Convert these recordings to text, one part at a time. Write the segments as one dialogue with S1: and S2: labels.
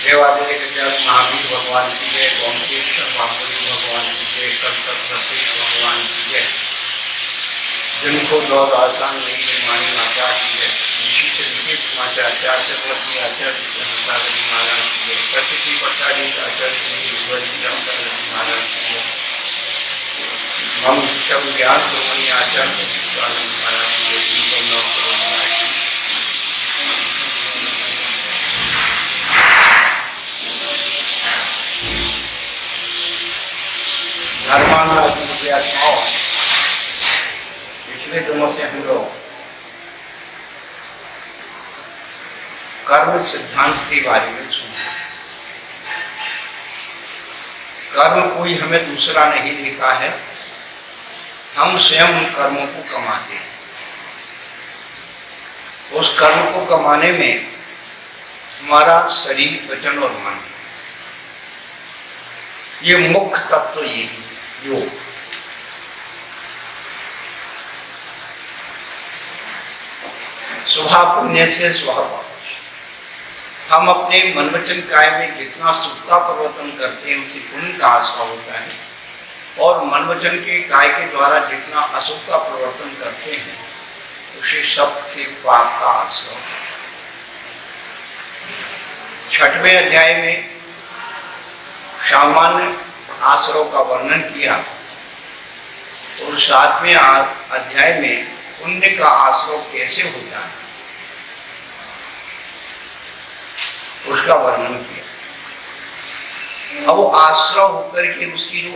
S1: देवादेव महावीर भगवान की जय, गोमकेश्वर भगवान की जय, कल्पवृक्ष भगवान की जय, जिनको दौर आसान नहीं मानी माता की जय, ऋषि से लिखित समाचार चक्रवर्ती आचार्य महाराज की जय, प्रकृति प्रसारित आचार्य महाराज की जय, हम सब ज्ञान ब्रह्मणी आचार्य महाराज की जय। धर्मात्माओं, पिछले दिनों से हम लोग कर्म सिद्धांत के बारे में सुने। कर्म कोई हमें दूसरा नहीं देता है, हम स्वयं उन कर्मों को कमाते हैं। उस कर्म को कमाने में हमारा शरीर, वचन और मन, ये मुख्य तत्व ये है। योग स्वभाव पुण्य से स्वभाव, हम अपने मन वचन काय में जितना सुख का परिवर्तन करते हैं उसी पुण्य का आश्रय होता है, और मन वचन के काय के द्वारा जितना अशुभ का परिवर्तन करते हैं उसे शब्द से पाप का आश्रय। छठवें अध्याय में सामान्य आश्रय का वर्णन किया और सातवें अध्याय में पुण्य का आश्रय कैसे होता है उसका वर्णन किया। अब वो आश्रय होकर के उसकी जो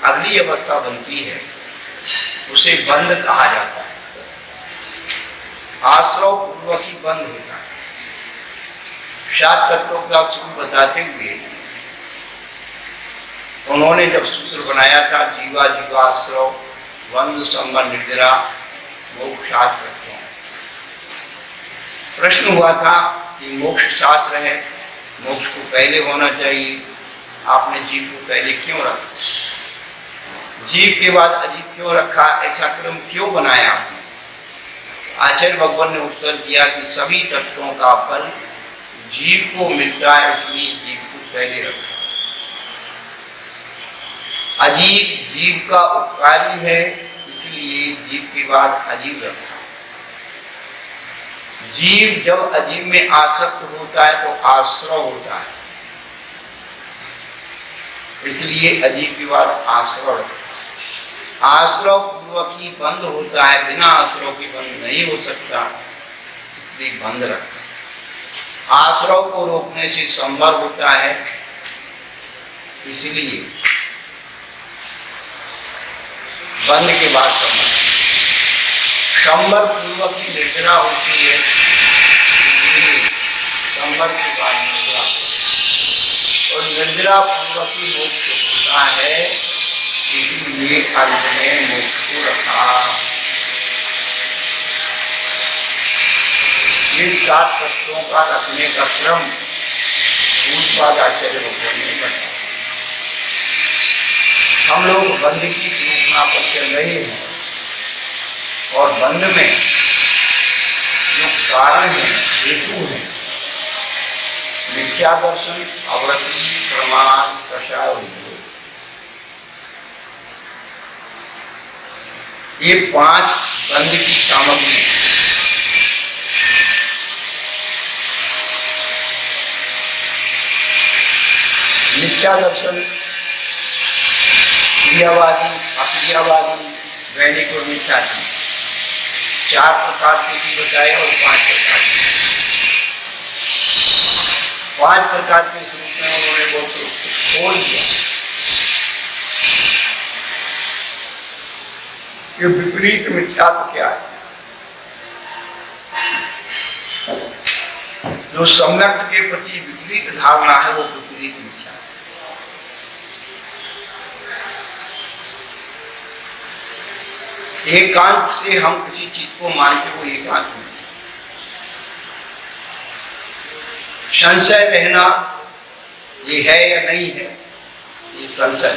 S1: अगली अवस्था बनती है उसे बंध कहा जाता है। आश्रय पूर्वक ही बंद होता है। 7 तत्वों का सूत्र बताते हुए उन्होंने जब सूत्र बनाया था, जीवा जीवाश्रव बंधु संबंध निद्रा मोक्षात तत्व, प्रश्न हुआ था कि मोक्ष शास्त्र है, मोक्ष को पहले होना चाहिए, आपने जीव को पहले क्यों रखा, जीव के बाद अजीब क्यों रखा, ऐसा क्रम क्यों बनाया आपने? आचार्य भगवान ने उत्तर दिया कि सभी तत्वों का फल जीव को मिलता है, इसलिए जीव को पहले रखा। अजीब जीव का उपकारी है, इसलिए जीव के बाद अजीब रखा। जीव जब अजीब में आसक्त होता है तो आश्रय होता है, इसलिए अजीब के बाद आश्रय रखा। आश्रय पूर्वक ही बंद होता है, बिना आश्रय के बंद नहीं हो सकता, इसलिए बंद रखा। आश्रय को रोकने से संभव होता है, इसलिए बंद के बाद संबर पूर्वक की निर्जरा होती है, संबर के बाद निर्जरा, और निर्जरा पूर्वक ही मोक्ष होता है, इसलिए अंत में मोक्ष को रखा। इन 7 तत्वों का रखने का क्रम पूर्वपाद आचार्य भगवान ने बताया। हम लोग बंद की रूपना पर चल रहे हैं, और बंद में जो कारण है, हेतु है, मिथ्या दर्शन, अवृत्ति, प्रमाण, कषाय, ये 5 बंद की सामग्री। मिथ्या दर्शन क्रियावादी, अक्रियावादी, वैदिक और मिथ्या, 4 प्रकार से भी बताए, और 5 प्रकार से। 5 प्रकार के स्वरूप में उन्होंने बहुत खोल दिया। ये विपरीत मिथ्यात्व क्या है? जो सम्यक के प्रति विपरीत धारणा है वो विपरीत मिथ्या। एकांत से हम किसी चीज को मानते हो, एकांत में संशय रहना, ये है या नहीं है, ये संशय,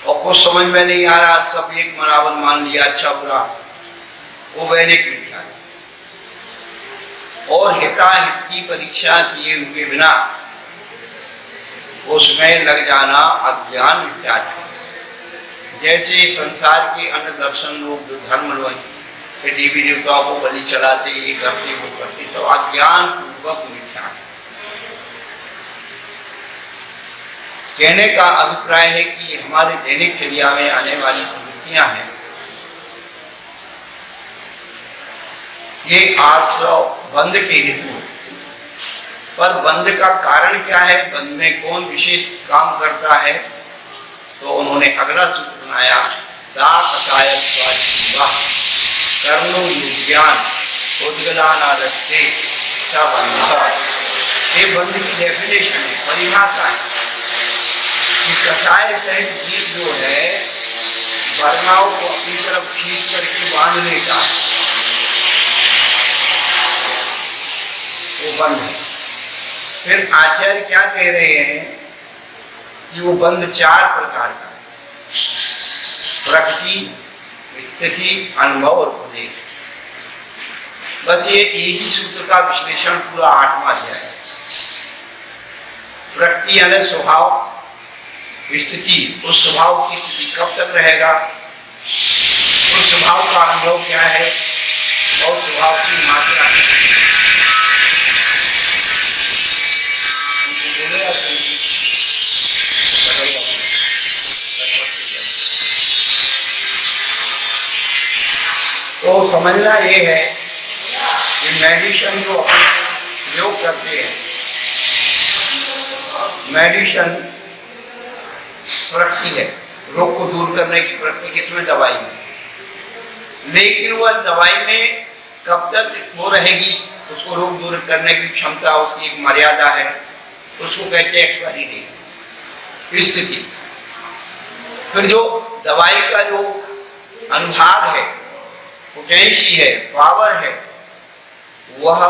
S1: और कुछ समझ में नहीं आ रहा, सब एक बराबर मान लिया, अच्छा बुरा, वो वैदिक मिथ्या है। हिताहित की परीक्षा किए हुए बिना उसमें लग जाना अज्ञान मिथ्याचार। जैसे संसार के अन्य दर्शन लोग जो धर्म लोग देवी देवताओं को बलि चढ़ाते, ये करते वो करते, सब अज्ञान पूर्वक मिथ्या। कहने का अभिप्राय है कि हमारे दैनिक चर्या में आने वाली प्रवृत्तियां हैं, ये आश्रव बंध के हेतु। पर बंध का कारण क्या है, बंध में कौन विशेष काम करता है, तो उन्होंने अगला सूत्र बनाया, सा कसाय कर्मो युज्ञान उद्गलाना रखते बंध। ये बंध की डेफिनेशन है, परिभाषा है कि कसाय सहित जीव जो है वर्णाओं को अपनी तरफ खींच करके बांध लेता है, वो बंध है। फिर आचार्य क्या कह रहे हैं कि वो बंध चार प्रकार का है, प्रकृति, स्थिति, अनुभव और उपदेश। बस ये यही सूत्र का विश्लेषण पूरा 8वां अध्याय है। प्रकृति यानी स्वभाव, स्थिति उस स्वभाव की स्थिति कब तक रहेगा, उस स्वभाव का अनुभव क्या है, और स्वभाव की मात्रा। तो समझना ये है कि मेडिसिन जो अपन प्रयोग करते हैं, मेडिसिन प्रकृति है, रोग को दूर करने की प्रकृति किसमें, दवाई में। लेकिन वह दवाई में कब तक वो रहेगी, उसको रोग दूर करने की क्षमता, उसकी एक मर्यादा है, उसको कहते हैं एक्सपायरी डेट। स्थिति फिर जो दवाई का जो अनुभाग है, पोटेंसी है, पावर है, वह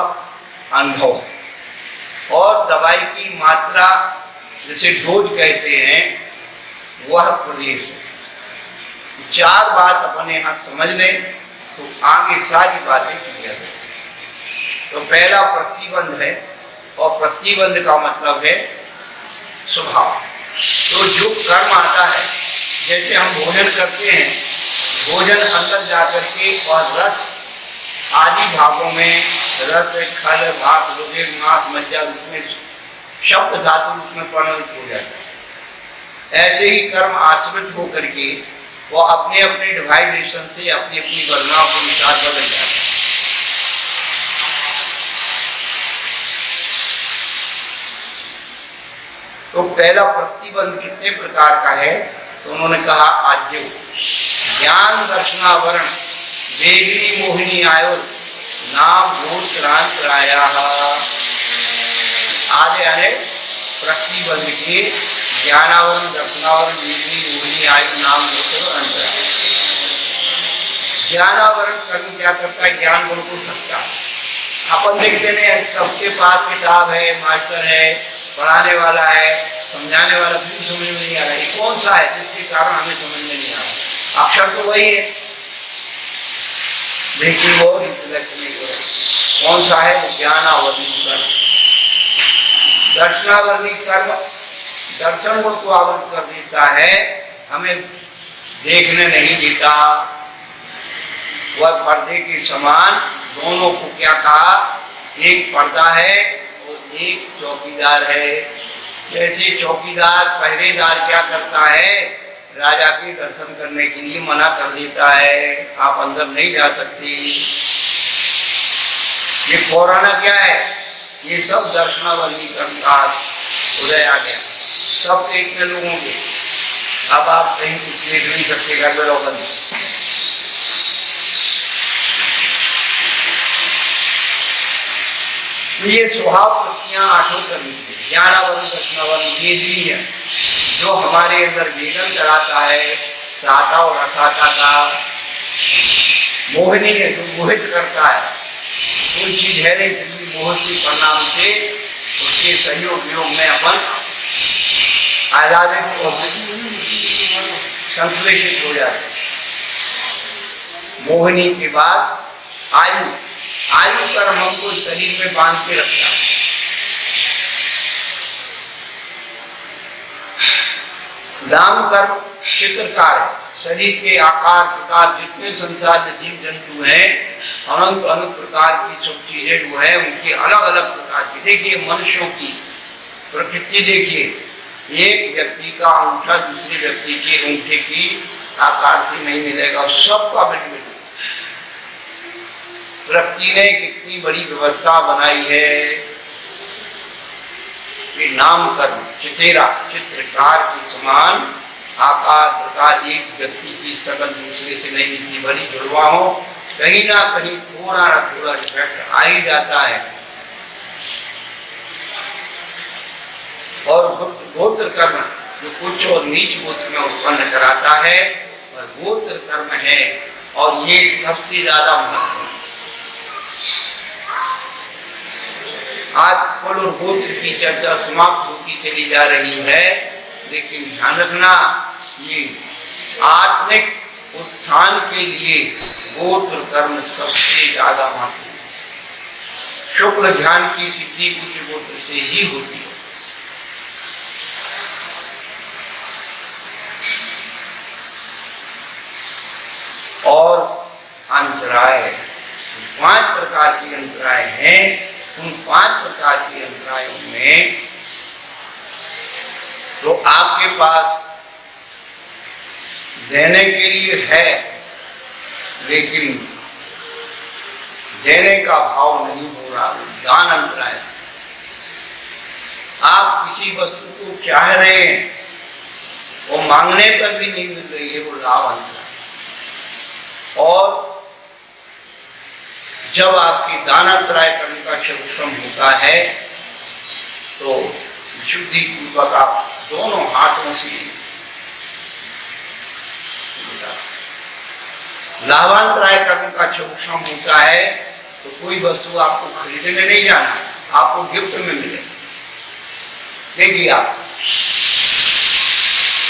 S1: अनुभव है। और दवाई की मात्रा जिसे डोज कहते हैं, वह प्रदेश है। चार बात अपन यहाँ समझ लें तो आगे सारी बातें क्लियर है। तो पहला प्रतिबंध है, और प्रतिबंध का मतलब है स्वभाव। तो जो कर्म आता है, जैसे हम भोजन करते हैं, भोजन अंदर जाकर के और रस आदि भागों में, रस खल भाग रुधिर मांस मज्जा रूप में, शब्द धातु रूप में परिणत हो जाता है। ऐसे ही कर्म आश्रित होकर के वो अपने अपने डिवाइडेशन से अपनी अपनी वर्णाओं के अनुसार बदल जाते हैं। तो पहला प्रतिबंध कितने प्रकार का है, तो उन्होंने कहा आज्यो ज्ञान दर्शनावरण वेगिनी मोहिनी आयो नाम भूत राया। आदि आने प्रतिबंध के ज्ञानावरण दर्शनावरण वेगिनी मोहिनी आयु नाम भूत अंतराय। ज्ञानावरण कर्म क्या करता है, ज्ञान गुण को थकता है। अपन देखते नहीं, सबके पास किताब है, मास्टर है, पढ़ाने वाला है, समझाने वाला, फिर समझ में नहीं आ रहा है कौन सा है, जिसके कारण हमें समझ में नहीं आ रहा। अक्षर तो वही है, लेकिन वो इंटेलेक्ट नहीं हो रहा। कौन सा है, वो ज्ञानावरण कर्म। दर्शनावरण कर्म दर्शन गुण को आवृत कर देता है, हमें देखने नहीं देता। वह पर्दे के समान दोनों को क्या कहा, एक पर्दा है और एक चौकीदार है। जैसे चौकीदार पहरेदार क्या करता है, राजा के दर्शन करने के लिए मना कर देता है, आप अंदर नहीं जा सकते। ये कोरोना क्या है, ये सब दर्शनावली का उदय आ गया, सब देखने लोगों के। अब आप कहीं कुछ देख नहीं सकते, घर में लोग ये स्वभाव वृत्तियां आठों करनी है। ज्ञानावरण दर्शनावरण ये भी है जो हमारे अंदर वेदन कराता है, साता और असाता का। मोहिनी है जो मोहित करता है, कोई चीज है नहीं फिर भी मोह के परिणाम से उसके सहयोग वियोग में अपन आजादित और संश्लेषित हो जाते। मोहिनी के बाद आयु, आयु कर्म हमको शरीर में बांध के रखता है। नाम कर्म चित्रकार है। शरीर के आकार प्रकार जितने संसार में जीव जंतु हैं, अनंत अनंत प्रकार की सब चीजें जो है उनकी अलग अलग प्रकार की। देखिए मनुष्यों की प्रकृति देखिए, एक व्यक्ति का अंगूठा दूसरे व्यक्ति के अंगूठे की आकार से नहीं मिलेगा, सबका भिन्न भिन्न। प्रकृति ने कितनी बड़ी व्यवस्था बनाई है कि नाम कर्म चितेरा चित्रकार के समान आकार प्रकार एक व्यक्ति की शकल दूसरे से नहीं मिलती। बड़ी जुड़वा हो, कहीं ना कहीं थोड़ा ना थोड़ा डिफेक्ट आ ही जाता है। और गोत्र कर्म जो उच्च और नीच गोत्र में उत्पन्न कराता है, और गोत्र कर्म है, और ये सबसे ज्यादा महत्वपूर्ण। आज कुल और गोत्र की चर्चा समाप्त होती चली जा रही है, लेकिन ध्यान रखना ये आत्मिक उत्थान के लिए गोत्र कर्म सबसे ज्यादा महत्वपूर्ण। शुक्ल ध्यान की सिद्धि उच्च गोत्र से ही होती है। और अंतराय 5 प्रकार के अंतराय हैं। उन 5 प्रकार के अंतरायों में तो आपके पास देने के लिए है, लेकिन देने का भाव नहीं हो रहा, दान अंतराय। आप किसी वस्तु को चाह रहे हैं, वो मांगने पर भी नहीं मिल रही है, वो लाभ अंतराय। और जब आपकी दानात्रय करने का क्षम होता है, तो विशुद्धि पूर्वक आप दोनों हाथों से लाभांतराय करने का क्षम होता है, तो कोई वस्तु आपको खरीदने नहीं जाना, आपको गिफ्ट में मिले। देखिए आप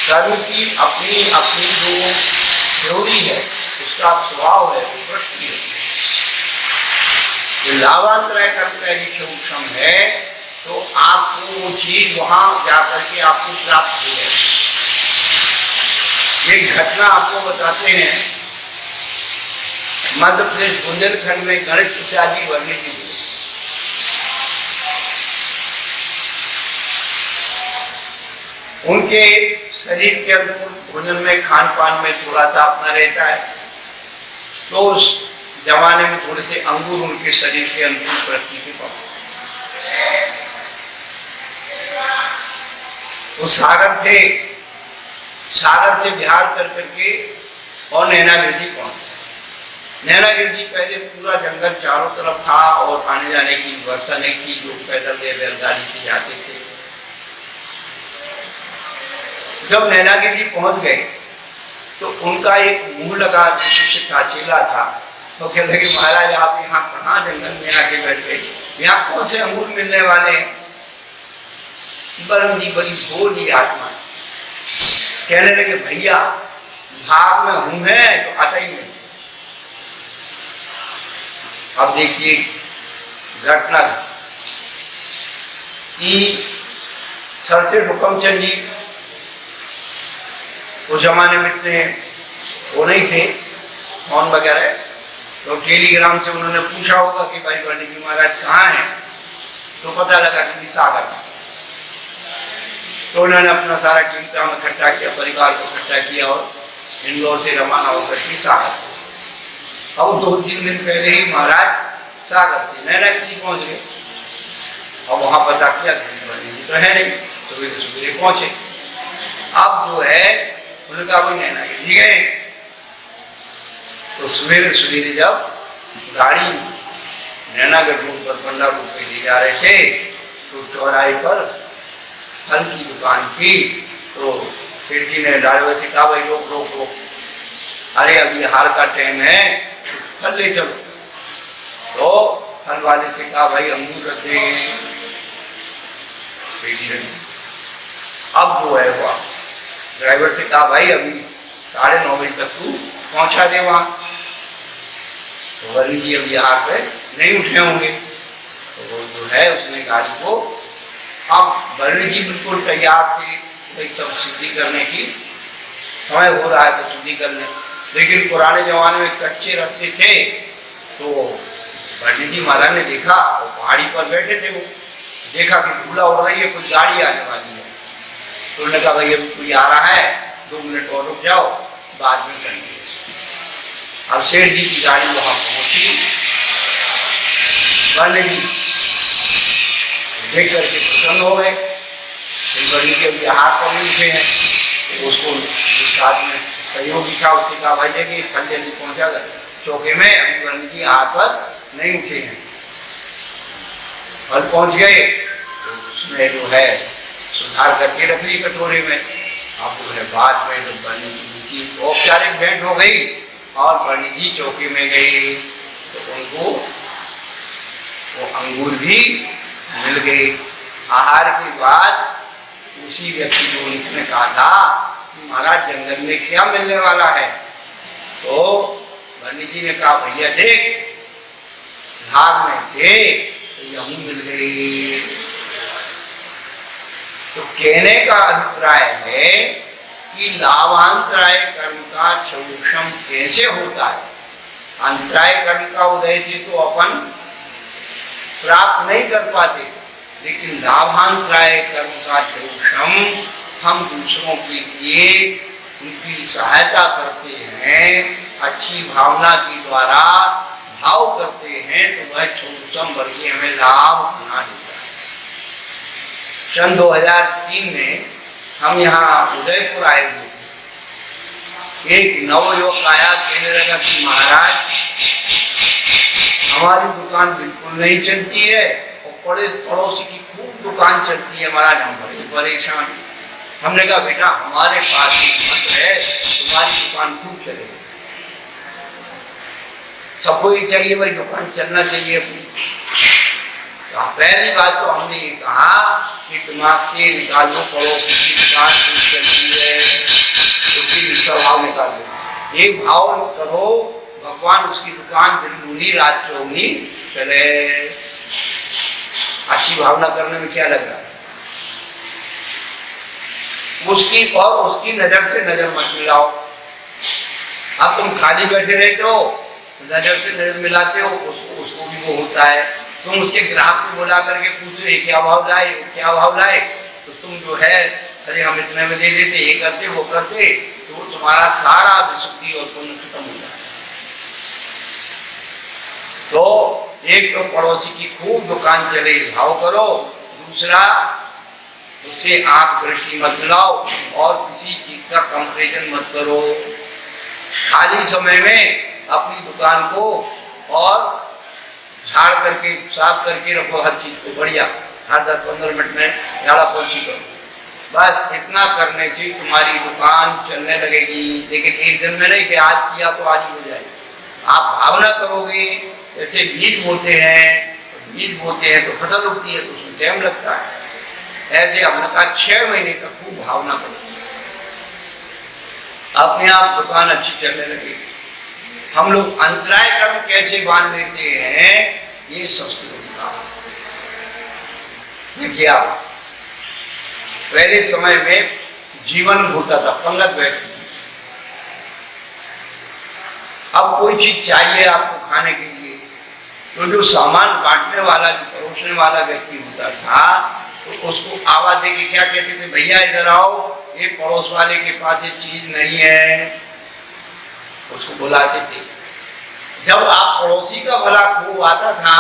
S1: कर्म की अपनी अपनी जो थ्योरी है, उसका स्वभाव है, वो वृत्ति है। लाभांतराय कर्म का यदि क्षम है, तो आपको वो चीज वहां जाकर के आपको प्राप्त हो जाएगी। एक घटना आपको बताते हैं, मध्य प्रदेश बुंदेलखंड में गणेश प्रसाद जी वर्णी जी, उनके शरीर के अंदर भोजन में खान पान में थोड़ा सा अपना रहता है, तो उस जमाने में थोड़े से अंगूर उनके शरीर के अंदर प्रति के पास। वो सागर से बिहार कर करके और नैनागिरी जी पहुंचे। नैनागिरी जी पहले पूरा जंगल चारों तरफ था और आने जाने की व्यवस्था नहीं थी, लोग पैदल बैलगाड़ी से जाते थे। जब नैनागिरी जी पहुंच गए, तो उनका एक मुंह लगा शिष्य था, चेला था, तो कह लगे महाराज आप यहाँ कहाँ जंगल में आके बैठ गए, यहाँ कौन से अंगूर मिलने वाले हैं? वरुण जी बड़ी भोली आत्मा कहने लगे भैया भाग में हूं है तो आता ही नहीं। अब देखिए घटना कि सर से हुक्मचंद जी उस जमाने में इतने वो नहीं थे फोन वगैरह, तो टेलीग्राम से उन्होंने पूछा होगा कि भाई पंडित जी महाराज कहाँ हैं, तो पता लगा कि सागर में। तो उन्होंने अपना सारा कीमता में इकट्ठा किया, परिवार को इकट्ठा किया और इंदौर से रवाना होकर के सागर। अब 2-3 दिन पहले ही महाराज सागर से नैनागिरी पहुंच गए। अब वहां पता किया पंडित जी तो है नहीं, तो वे सवेरे पहुंचे। अब जो है उन्होंने कहा वही नैनागिरी गए। तो सवेरे सवेरे जब गाड़ी नैनागढ़ रोड पर पंडा रोड पे ले जा रहे थे, तो चौराहे पर फल की दुकान थी। तो सेठ जी ने ड्राइवर से कहा भाई रोक रोक रोक, अरे अभी हार का टाइम है, फल ले चलो। तो फल वाले से कहा भाई अंगूर रख दे। अब जो है वो ड्राइवर से कहा भाई अभी 9:30 बजे तक तू पहुंचा दे वहां। तो वरुण जी अब यहाँ पे नहीं उठे होंगे। तो वो जो है उसने गाड़ी को, अब वरुण जी बिल्कुल तैयार थे भाई सब शुद्धि करने की, समय हो रहा है तो शुद्धि कर ले। लेकिन पुराने जमाने में कच्चे रास्ते थे, तो वरुण जी महाराज ने देखा, वो पहाड़ी पर बैठे थे, वो देखा कि धूला उड़ रही है, कुछ गाड़ी आने वाली है। तो उन्होंने कहा भाई कोई आ रहा है, 2 मिनट और रुक जाओ, बाद में करेंगे। अब शेर जी की गाड़ी वहां पहुंची, वरुण जी देख करके प्रसन्न हो गए, बड़ी के अभी हाथ पर नहीं उठे हैं। तो उसको साथ में सहयोगी था, उसने कहा भाई देखिए फल जल्दी पहुंचा कर चौके में, अभी वरुण जी हाथ पर नहीं उठे हैं। फल पहुंच गए तो उसमें जो है सुधार करके रख ली कटोरे में। अब जो है बाद में जब वरुण जी की औपचारिक भेंट हो गई और वरुण जी चौके में गए, तो उनको वो अंगूर भी मिल गए। आहार के बाद उसी व्यक्ति को उसने कहा था कि महाराज जंगल में क्या मिलने वाला है, तो वरुण जी ने कहा भैया देख भाग में थे तो यही मिल गई। तो कहने का अभिप्राय है कि लाभांतराय कर्म का क्षौषम कैसे होता है। अंतराय कर्म का उदय से तो अपन प्राप्त नहीं कर पाते, लेकिन लाभांतराय कर्म का क्षौषम हम दूसरों के लिए उनकी सहायता करते हैं, अच्छी भावना के द्वारा भाव करते हैं, तो वह क्षौषम वर्ग हमें लाभ बना देता है। सन 2003 में हम यहाँ उदयपुर आए हुए थे। एक नवयुवक आया, कहने लगा कि महाराज हमारी दुकान बिल्कुल नहीं चलती है और पड़ोसी की खूब दुकान चलती है महाराज, हम बड़े परेशान। हमने कहा बेटा हमारे पास है, तुम्हारी दुकान खूब चलेगी। सबको ही चाहिए भाई दुकान चलना चाहिए अपनी। तो पहली बात तो हमने ये कहा कि दिमाग से निकाल दो पड़ोसी की दुकान खूब चलती है, उसकी स्वभाव निकाल दो। ये भाव करो भगवान उसकी दुकान दिन दूनी रात चौगनी चले। अच्छी भावना करने में क्या लग रहा है। उसकी और उसकी नजर से नजर मत मिलाओ। अब तुम खाली बैठे रहते हो, नजर से नजर मिलाते हो, उसको भी वो होता है। तुम उसके ग्राहक को बुला करके पूछो ये क्या भाव लाए, वो क्या भाव लाए, तो तुम जो है अरे हम इतने में दे देते, ये करते वो करते, तो वो तुम्हारा सारा विशुद्धि और पुण्य खत्म हो जाता है। तो एक तो पड़ोसी की खूब दुकान चले भाव करो, दूसरा उससे आंख दृष्टि मत मिलाओ और किसी चीज का कंपैरिजन मत करो। खाली समय में अपनी दुकान को और झाड़ करके साफ करके रखो, हर चीज को बढ़िया, हर 10-15 मिनट में झाड़ा पोछी करो। बस इतना करने से तुम्हारी दुकान चलने लगेगी। लेकिन एक दिन में नहीं कि आज किया तो आज ही हो जाएगी। आप भावना करोगे, जैसे बीज बोते हैं, बीज बोते हैं तो फसल उगती है तो उसमें टाइम लगता है। ऐसे हमने कहा 6 महीने तक खूब भावना करो, अपने आप दुकान अच्छी चलने लगेगी। हम लोग अंतराय कर्म कैसे बांध लेते हैं, ये सबसे बड़ी बात है। देखिए आप पहले समय में जीवन होता था, पंगत बैठती थी। अब कोई चीज चाहिए आपको खाने के लिए, तो जो सामान बांटने वाला, जो परोसने वाला व्यक्ति होता था, तो उसको आवाज देके क्या कहते थे, भैया इधर आओ, ये पड़ोस वाले के पास ये चीज नहीं है, उसको बुलाते थे। जब आप पड़ोसी का भला खूब आता था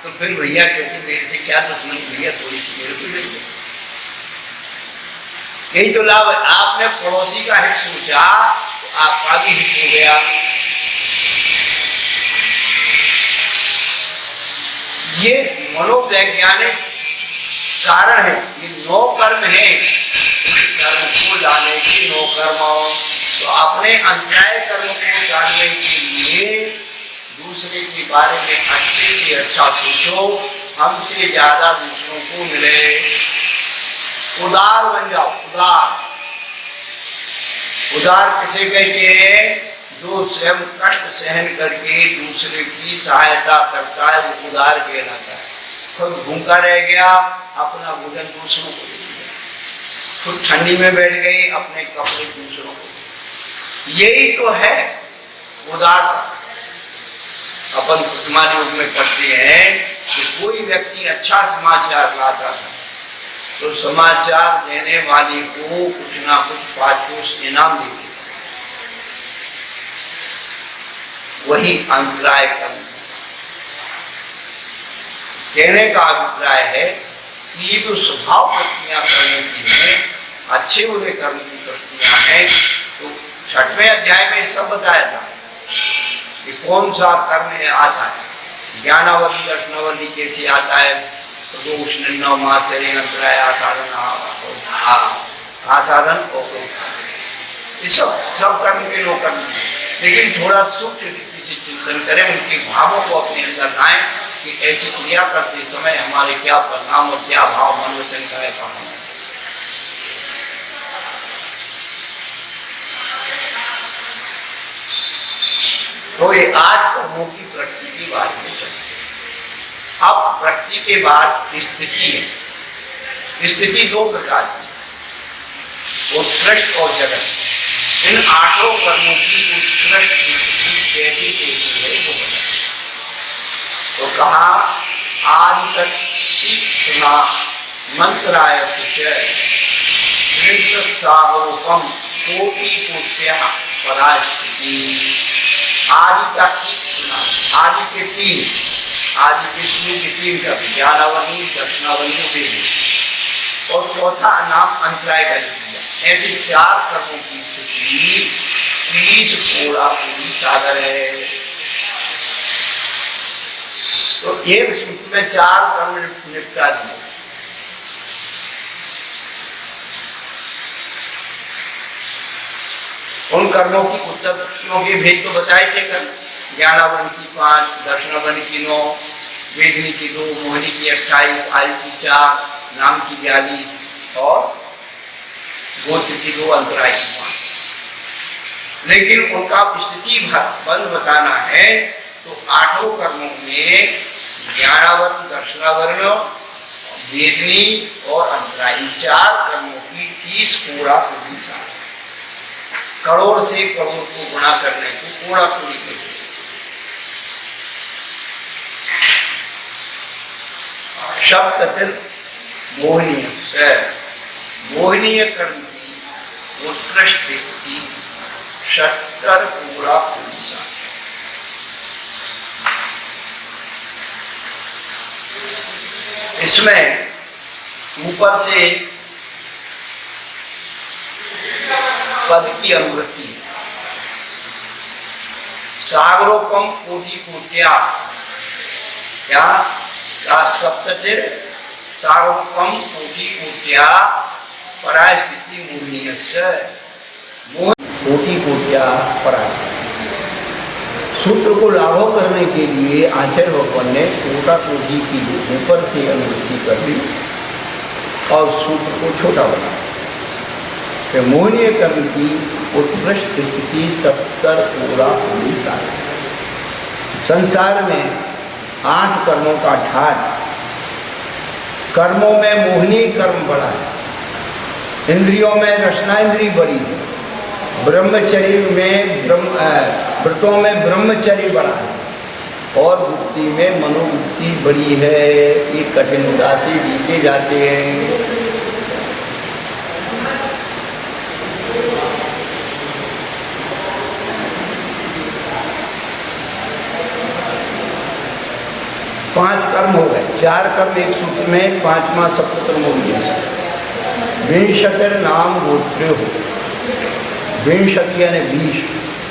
S1: तो फिर भैया कहते मेरे से क्या दुश्मन, भैया थोड़ी सी मेरे को दे दो। यही तो लाभ है। आपने पड़ोसी का हित सोचा तो आपका भी हित हो गया। ये मनोवैज्ञानिक कारण है, ये 9 कर्म है। कर्म को जाने के 9 कर्म, तो अपने अन्याय कर्म को जानने के लिए दूसरे के बारे में अच्छे से अच्छा सोचो, हमसे ज्यादा दूसरों को मिले। उदार बन जाओ। उदार, उदार किसे कहते हैं, जो स्वयं कष्ट सहन करके दूसरे की सहायता करता है वो उदार कहलाता है। खुद भूखा रह गया, अपना भोजन दूसरों को दे दिया, खुद ठंडी में बैठ गई, अपने कपड़े दूसरों को दे। यही तो है उदारता। अपन समाज में पढ़ते हैं कि कोई व्यक्ति अच्छा समाचार लाता था तो समाचार देने वाले को कुछ ना कुछ पारितोष इनाम देते थे। वही अंतराय कर्म। कहने का अभिप्राय है कि ये जो स्वभाव वृत्तियां करने की हैं, अच्छे बुरे कर्म की वृत्तियां हैं, तो 6वें अध्याय में सब बताया था कि कौन सा कर्म आता है। ज्ञानावली दर्शनावली कैसे आता है, दोष निर्णय मासरे अंतराय आसाधन आसाधन और ये सब कर्म के लोग कर्म है। लेकिन थोड़ा सूक्ष्म रीति से चिंतन करें, उनके भावों को अपने अंदर लाएं कि ऐसी क्रिया करते समय हमारे क्या परिणाम और क्या भाव मन वचन करे का होना। तो ये आज कर्मों की प्रकृति की बात में चलती है। अब प्रकृति के बाद स्थिति है। स्थिति दो प्रकार की, उत्कृष्ट और जगत। इन 8 कर्मों की उत्कृष्ट स्थिति कैसी कैसी है वो बताया। तो कहा आज तक सुना मंत्राय सावरूपम कोटि कोट्या परास्थिति। आदि का सुना, आदि के 3, आदि के शुरू के 3 का ज्ञानावली दर्शनावली देवी और चौथा नाम अंतराय का दिया। ऐसे 4 कर्मों की स्थिति 30 घोड़ा पूरी सागर है। तो एक सूत्र में 4 कर्म निपटा दिए। उन कर्मों की उत्पत्तियों के भेद तो बताए थे कल। ज्ञानावली की 5, दर्शनावली की 9, वेदनी की 2, मोहिनी की 28, आयु की 4, नाम की 42 और गोत्र की 2, अंतराय की 5। लेकिन उनका स्थिति बंद बताना है तो 8 कर्मों में ज्ञानावली, दर्शनावर्ण, वेदनी और अंतराय 4 कर्मों की 30 कोड़ा पूरी साल। करोड़ से करोड़ को गुणा करने को कोड़ा पूरी करते। शब्द मोहनीय मोहनीय कर्म की उत्कृष्ट स्थिति 70 कोड़ा पूरी साल। इसमें ऊपर से पद की अनुवृत्ति है। सागरोपम कोटि कोट्या क्या का सप्ततिर सागरोपम कोटि कोट्या परास्थिति मूर्णीयस्य कोटि कोट्या परास्थिति। सूत्र को लागू करने के लिए आचार्य भगवान ने कोटा कोटि की ऊपर से अनुवृत्ति कर दी और सूत्र को छोटा बना। मोहनीय कर्म की उत्कृष्ट स्थिति 70 कोड़ा पूरी साल। संसार में 8 कर्मों का ठाट। कर्मों में मोहनीय कर्म बड़ा है, इंद्रियों में रचना इंद्री बड़ी है, ब्रह्मचर्य में व्रतों में ब्रह्मचर्य बड़ा है और बुद्धि में मनोवृत्ति बड़ी है। ये कठिनता से जीते जाते हैं। पांच कर्म हो गए, 4 कर्म एक सूत्र में, 5वां सप्तत्र मोहनीय। विंशतिर नाम गोत्र हो, विंशति यानी 20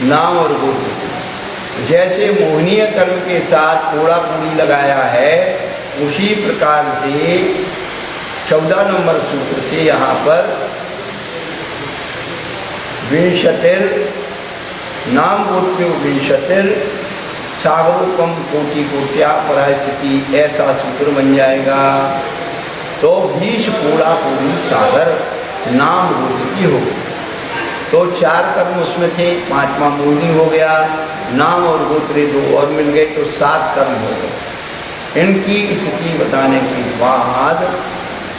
S1: नाम और गोत्र। जैसे मोहनीय कर्म के साथ कोड़ा पूड़ी लगाया है उसी प्रकार से 14 नंबर सूत्र से यहाँ पर विंशतिर नाम गोत्र विंशतिर सागरोपम कोटि कोट्या परास्थिति ऐसा सूत्र बन जाएगा। तो 20 कोड़ा पूरी सागर नाम गोत्र की होगी। तो 4 कर्म उसमें थे, 5वां मूर्धनि हो गया, नाम और गोत्र 2 और मिल गए, तो 7 कर्म हो गए। इनकी स्थिति बताने के बाद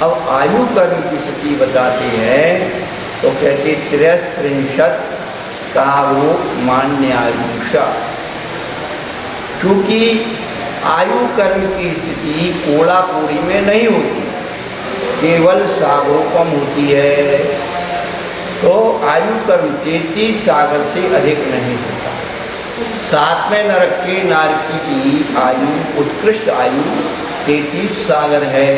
S1: अब आयु कर्म की स्थिति बताते हैं। तो कहते 63 कारो मान्यायुषा। क्योंकि आयु कर्म की स्थिति कोड़ा कोड़ी में नहीं होती, केवल सागरोपम होती है। तो आयु कर्म 33 सागर से अधिक नहीं होता। 7वें नरक के नारकी की आयु, उत्कृष्ट आयु 33 सागर है,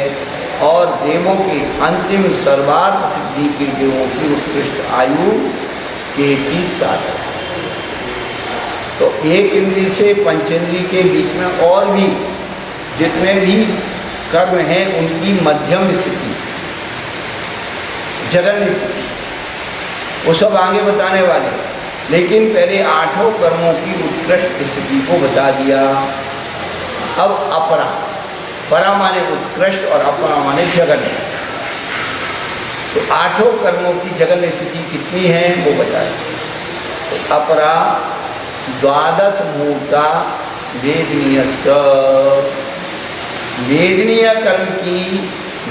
S1: और देवों की अंतिम सर्वार्थ सिद्धि के देवों की उत्कृष्ट आयु 33 सागर है। तो एक इंद्री से पंचेंद्री के बीच में और भी जितने भी कर्म हैं उनकी मध्यम स्थिति, जघन्य स्थिति, वो सब आगे बताने वाले। लेकिन पहले 8 कर्मों की उत्कृष्ट स्थिति को बता दिया। अब अपरा, परा माने उत्कृष्ट और अपरा माने जघन्य। तो 8 कर्मों की जघन्य स्थिति कितनी है वो बताए। तो अपरा 12 मूर्ता वेदनीय, वेदनीय कर्म की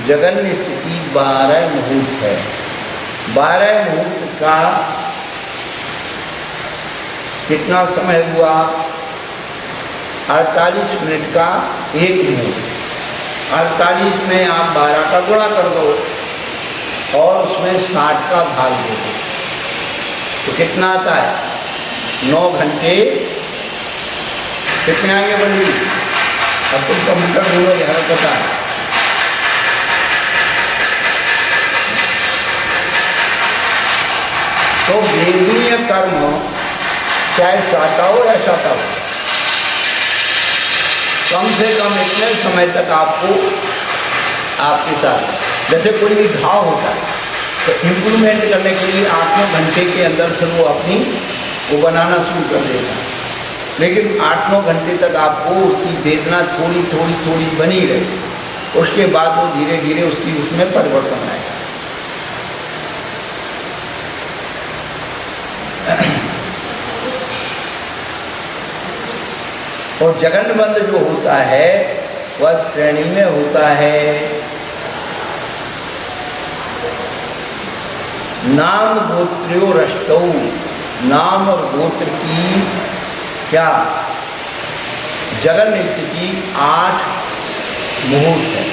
S1: जघन्य स्थिति 12 मुहूर्त है। 12 मुहूर्त का कितना समय हुआ? 48 मिनट का एक मुहूर्त। 48 में आप 12 का गुणा कर दो और उसमें 60 का भाग दे दो, तो कितना आता है? 9 घंटे। कितने आगे बढ़ी? अब तुम कंप्यूटर बोलोगे, हमें पता है। तो वेदनीय कर्म चाहे साता हो या शाता हो, कम से कम इतने समय तक आपको आपके साथ, जैसे कोई भी घाव होता है तो इम्प्रूवमेंट करने के लिए 8-9 घंटे के अंदर फिर वो अपनी वो बनाना शुरू कर देगा। लेकिन 8-9 घंटे तक आपको उसकी वेदना थोड़ी थोड़ी थोड़ी बनी रहे, उसके बाद वो धीरे धीरे उसमें परिवर्तन आएगा। और जगन्नबंध जो होता है वह श्रेणी में होता है। नाम गोत्र्यो रष्टौ, नाम और गोत्र की क्या जगन्य स्थिति 8 मुहूर्त है।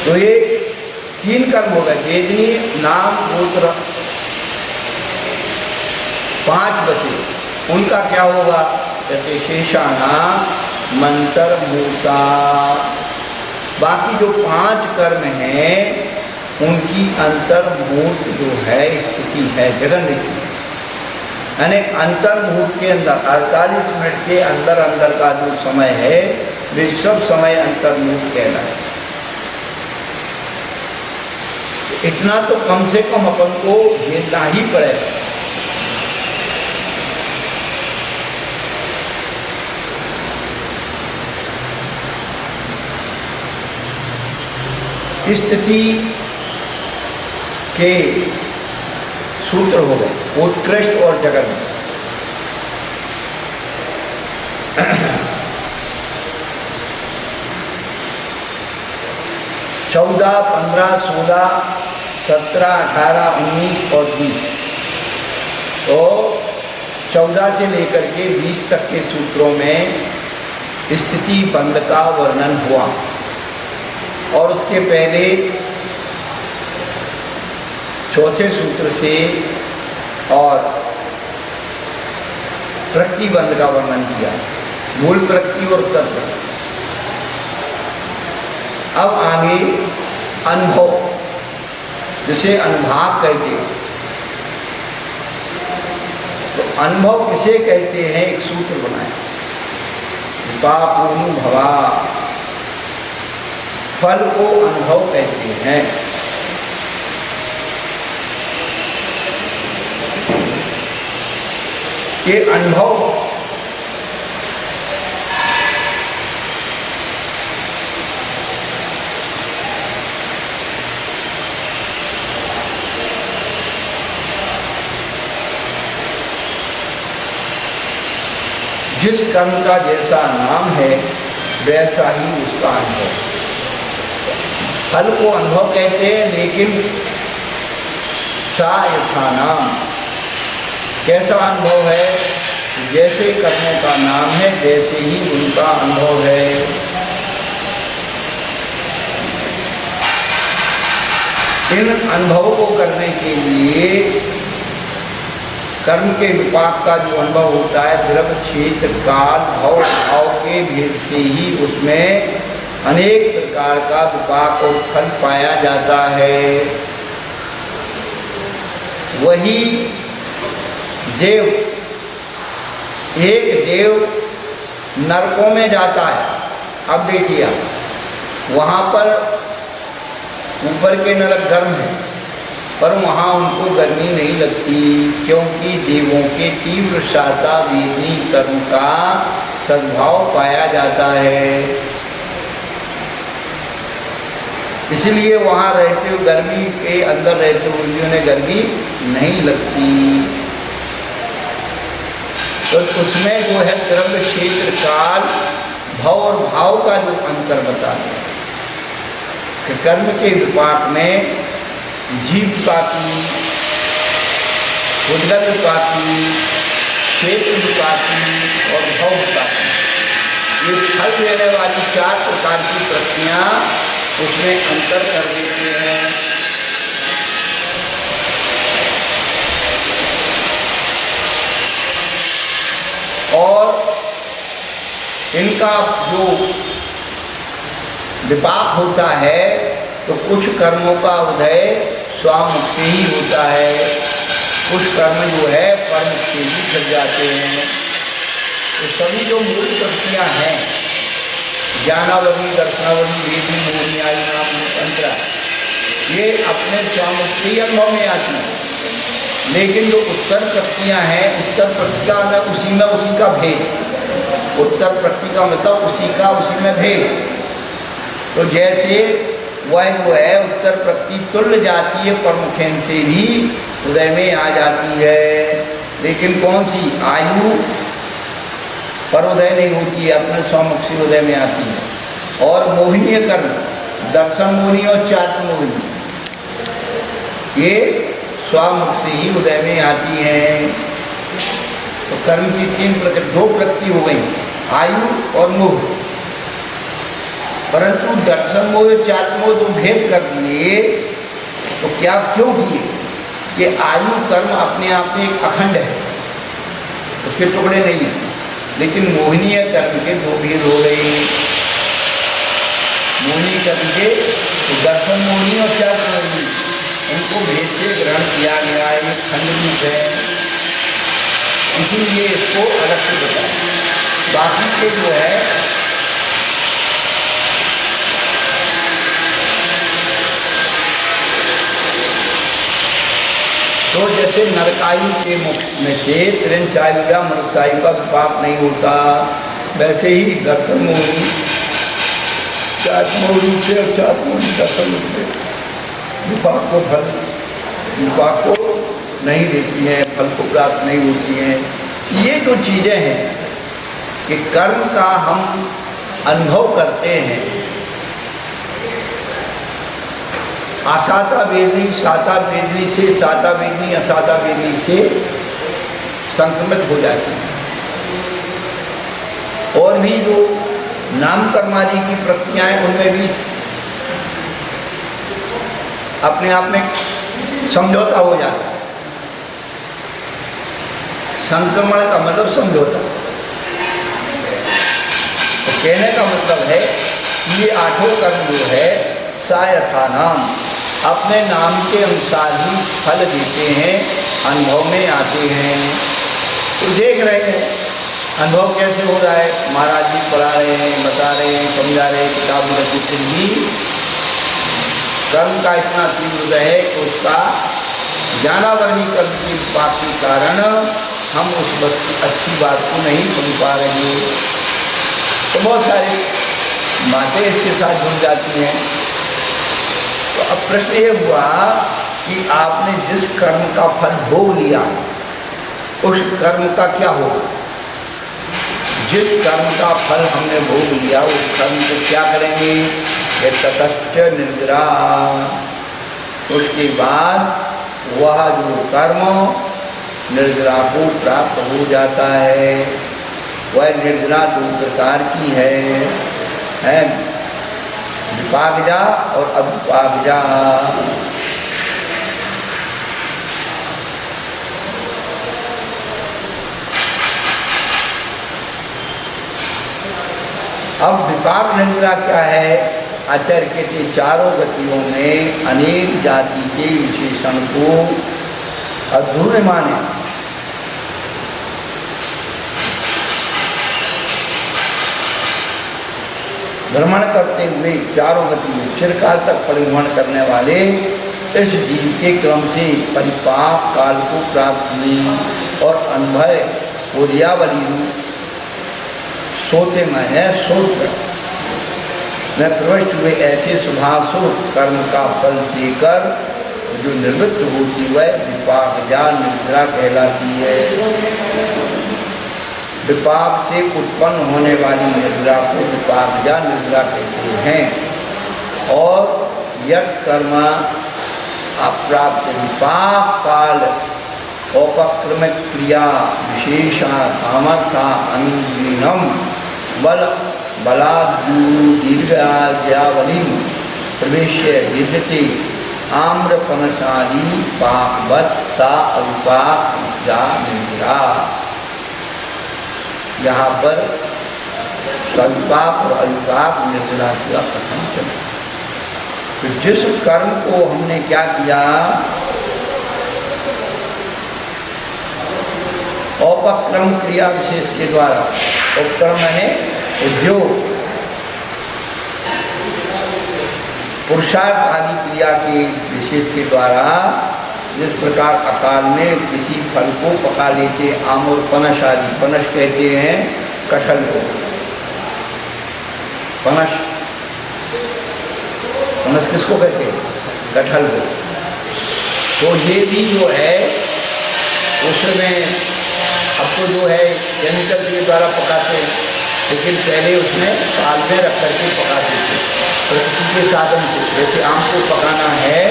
S1: तो ये 3 कर्म हो गए, वेदनी, नाम, गोत्र, 5 बचे। उनका क्या होगा? जैसे शेषाना मंत्र मूर्ता। बाकी जो 5 कर्म हैं उनकी अंतर्मुहूर्त जो है स्थिति है जगन्य स्थिति, यानी अंतर्मुहूर्त के अंदर 48 मिनट के अंदर अंदर का जो समय है वे सब समय अंतर्मुहूर्त कहलाए। इतना तो कम से कम अपन को झेलना ही पड़ेगा। स्थिति के सूत्र हो गए उत्कृष्ट और जगन्य। 14, 15, 16, 17, 18, 19 और 20। तो 14 से लेकर के 20 तक के सूत्रों में स्थिति बंध का वर्णन हुआ, और उसके पहले चौथे सूत्र से और प्रकृति बंध का वर्णन किया, मूल प्रकृति और तत्व। अब आगे अनुभव, जिसे अनुभाग कहते हैं। तो अनुभव किसे कहते हैं? एक सूत्र बनाए, पापूनुभवा, फल को अनुभव कहते हैं। ये अनुभव जिस कर्म का जैसा नाम है वैसा ही उसका अनुभव। फल को अनुभव कहते हैं, लेकिन सा यथा नाम, कैसा अनुभव है? जैसे कर्मों का नाम है वैसे ही उनका अनुभव है। इन अनुभवों को करने के लिए कर्म के विपाक का जो अनुभव होता है, द्रव्य, क्षेत्र, काल, भव, भाव के भेद से ही उसमें अनेक प्रकार का विपाक और फल पाया जाता है। वही देव, एक देव नरकों में जाता है। अब देखिए आप, वहाँ पर ऊपर के नरक गर्म है, पर वहाँ उनको गर्मी नहीं लगती, क्योंकि देवों के तीव्र शाता वेदी कर्म का सद्भाव पाया जाता है। इसलिए वहाँ रहते हुए गर्मी के अंदर रहते हुए उन्हें गर्मी नहीं लगती। तो उसमें जो है द्रव्य, क्षेत्र, काल, भव और भाव का जो अंतर बताते हैं कि कर्म के विपाक में जीवपाती, उद्गल विपाकी, क्षेत्र विपाकी और भव विपाकी, ये फल देने वाली 4 प्रकार की प्रक्रिया उसमें अंतर कर देते हैं। और इनका जो विपाक होता है, तो कुछ कर्मों का उदय स्वामुख से ही होता है, कुछ कर्म जो है परमुख से ही चल जाते हैं। तो सभी जो मूल शक्तियाँ हैं, ज्ञानावली, दर्शनावली, वेदी, मोहिनी आदि नाम तंत्र, ये अपने स्वामुख से ही अनुभव में आती हैं। लेकिन जो उत्तर प्रक्रिया हैं, उत्तर प्रक्रिया में उसी का भेद, उत्तर प्रक्रिया मतलब उसी में भेद। तो जैसे वह जो है उत्तर प्रक्रिया तुल्य जाती है, प्रमुखेन से भी उदय में आ जाती है, लेकिन कौन सी? आयु पर उदय नहीं होती है, अपने स्वमुख से उदय में आती है। और मोहिनीय कर्म, दर्शन मोहिनी और चात्र मोहिनी, ये स्वामुख से ही उदय में आती हैं। तो कर्म की 2 प्रकृति हो गई, आयु और मोह। परंतु दर्शन मोह, चात्र मोह जो भेद कर दिए, तो क्यों किए? कि आयु कर्म अपने आप में एक अखंड है, उसके टुकड़े नहीं हैं। लेकिन मोहिनीय कर्म के 2 भेद हो गए। मोहिनी कर्म के तो दर्शन मोहिनी और चात्र मोहिनी, उनको भेद से ग्रहण किया गया, ये खंड रूप है, इसीलिए इसको अलग से बताया। बाकी के जो है तो जैसे नरकायु के मुख में से त्रिंचायु या मनुष्यायु का विपाक नहीं होता, वैसे ही दर्शन मोहिनी चात्मोहिनी से और चात्मोहिनी दर्शन से विपाक को नहीं देती हैं, फल को प्राप्त नहीं होती हैं। ये जो चीज़ें हैं कि कर्म का हम अनुभव करते हैं, आसाता वेदनी, साता वेदनी से, साता वेदनी, असाता वेदनी से संक्रमित हो जाती है। और भी जो नाम कर्मादि की प्रक्रियाएं, उनमें भी अपने आप में समझौता हो जाता है। संक्रमण का मतलब समझौता। तो कहने का मतलब है ये 8 कर्म जो है सा यथा नाम, अपने नाम के अनुसार ही फल देते हैं, अनुभव में आते हैं। तो देख रहे हैं अनुभव कैसे हो रहा है, महाराज जी पढ़ा रहे हैं, बता रहे हैं, समझा रहे हैं, किताब में जितने भी कर्म का इतना तीव्र है कि उसका ज्ञानावरणी कर्म के विपाक के कारण हम उस अच्छी बात को नहीं सुन पा रहे। तो बहुत सारी बातें इसके साथ जुड़ जाती हैं। तो अब प्रश्न ये हुआ कि आपने जिस कर्म का फल भोग लिया, उस कर्म का क्या होगा? जिस कर्म का फल हमने भोग लिया उस कर्म को क्या करेंगे, ये ततश्च निर्जरा, उसके बाद वह जो कर्म निर्जरा को प्राप्त हो जाता है। वह निर्जरा दो प्रकार की है विपाकजा और अविपाकजा। अब विपाक निर्जरा क्या है, आचार्य कहते चारों गतियों में अनेक जाति के विशेषण को अधूरे माने। भ्रमण करते हुए चारों गति में चिरकाल तक परिभ्रमण करने वाले इस जीव के क्रम से परिपाक काल को प्राप्त हुई और अनुभव ओरियावली सोते में है सोच में प्रविष्ट हुए ऐसे स्वभाव कर्म का फल देकर जो निवृत्त होती वह विपाकजा निद्रा कहलाती है। विपाक से उत्पन्न होने वाली निद्रा को विपाकजा निद्रा कहते हैं। और यत् कर्म अप्राप्त विपाक काल औपक्रमिक क्रिया विशेषा सामर्था अनुगीनम बल बलादीर्घावली प्रवेश्य विद्यते आम्रपनशाली पाकवत सा अविपाक जा निद्रा। यहाँ पर सविपाक और अविपाक निद्रा का कथन चला। तो जिस कर्म को हमने क्या किया, औपक्रम क्रिया विशेष के द्वारा, उपक्रम है उद्योग, पुरुषार्थ आदि क्रिया के विशेष के द्वारा जिस प्रकार अकाल में किसी फल को पका लेते, आम और पनस आदि, पनस कहते हैं कटहल को, पनस पनस किसको कहते हैं, कटहल को। तो ये भी जो है उसमें आपको जो है केमिकल के द्वारा पकाते हैं, लेकिन पहले उसमें साल में रख करके पकाते थे प्रकृति के साधन से। जैसे आम को पकाना है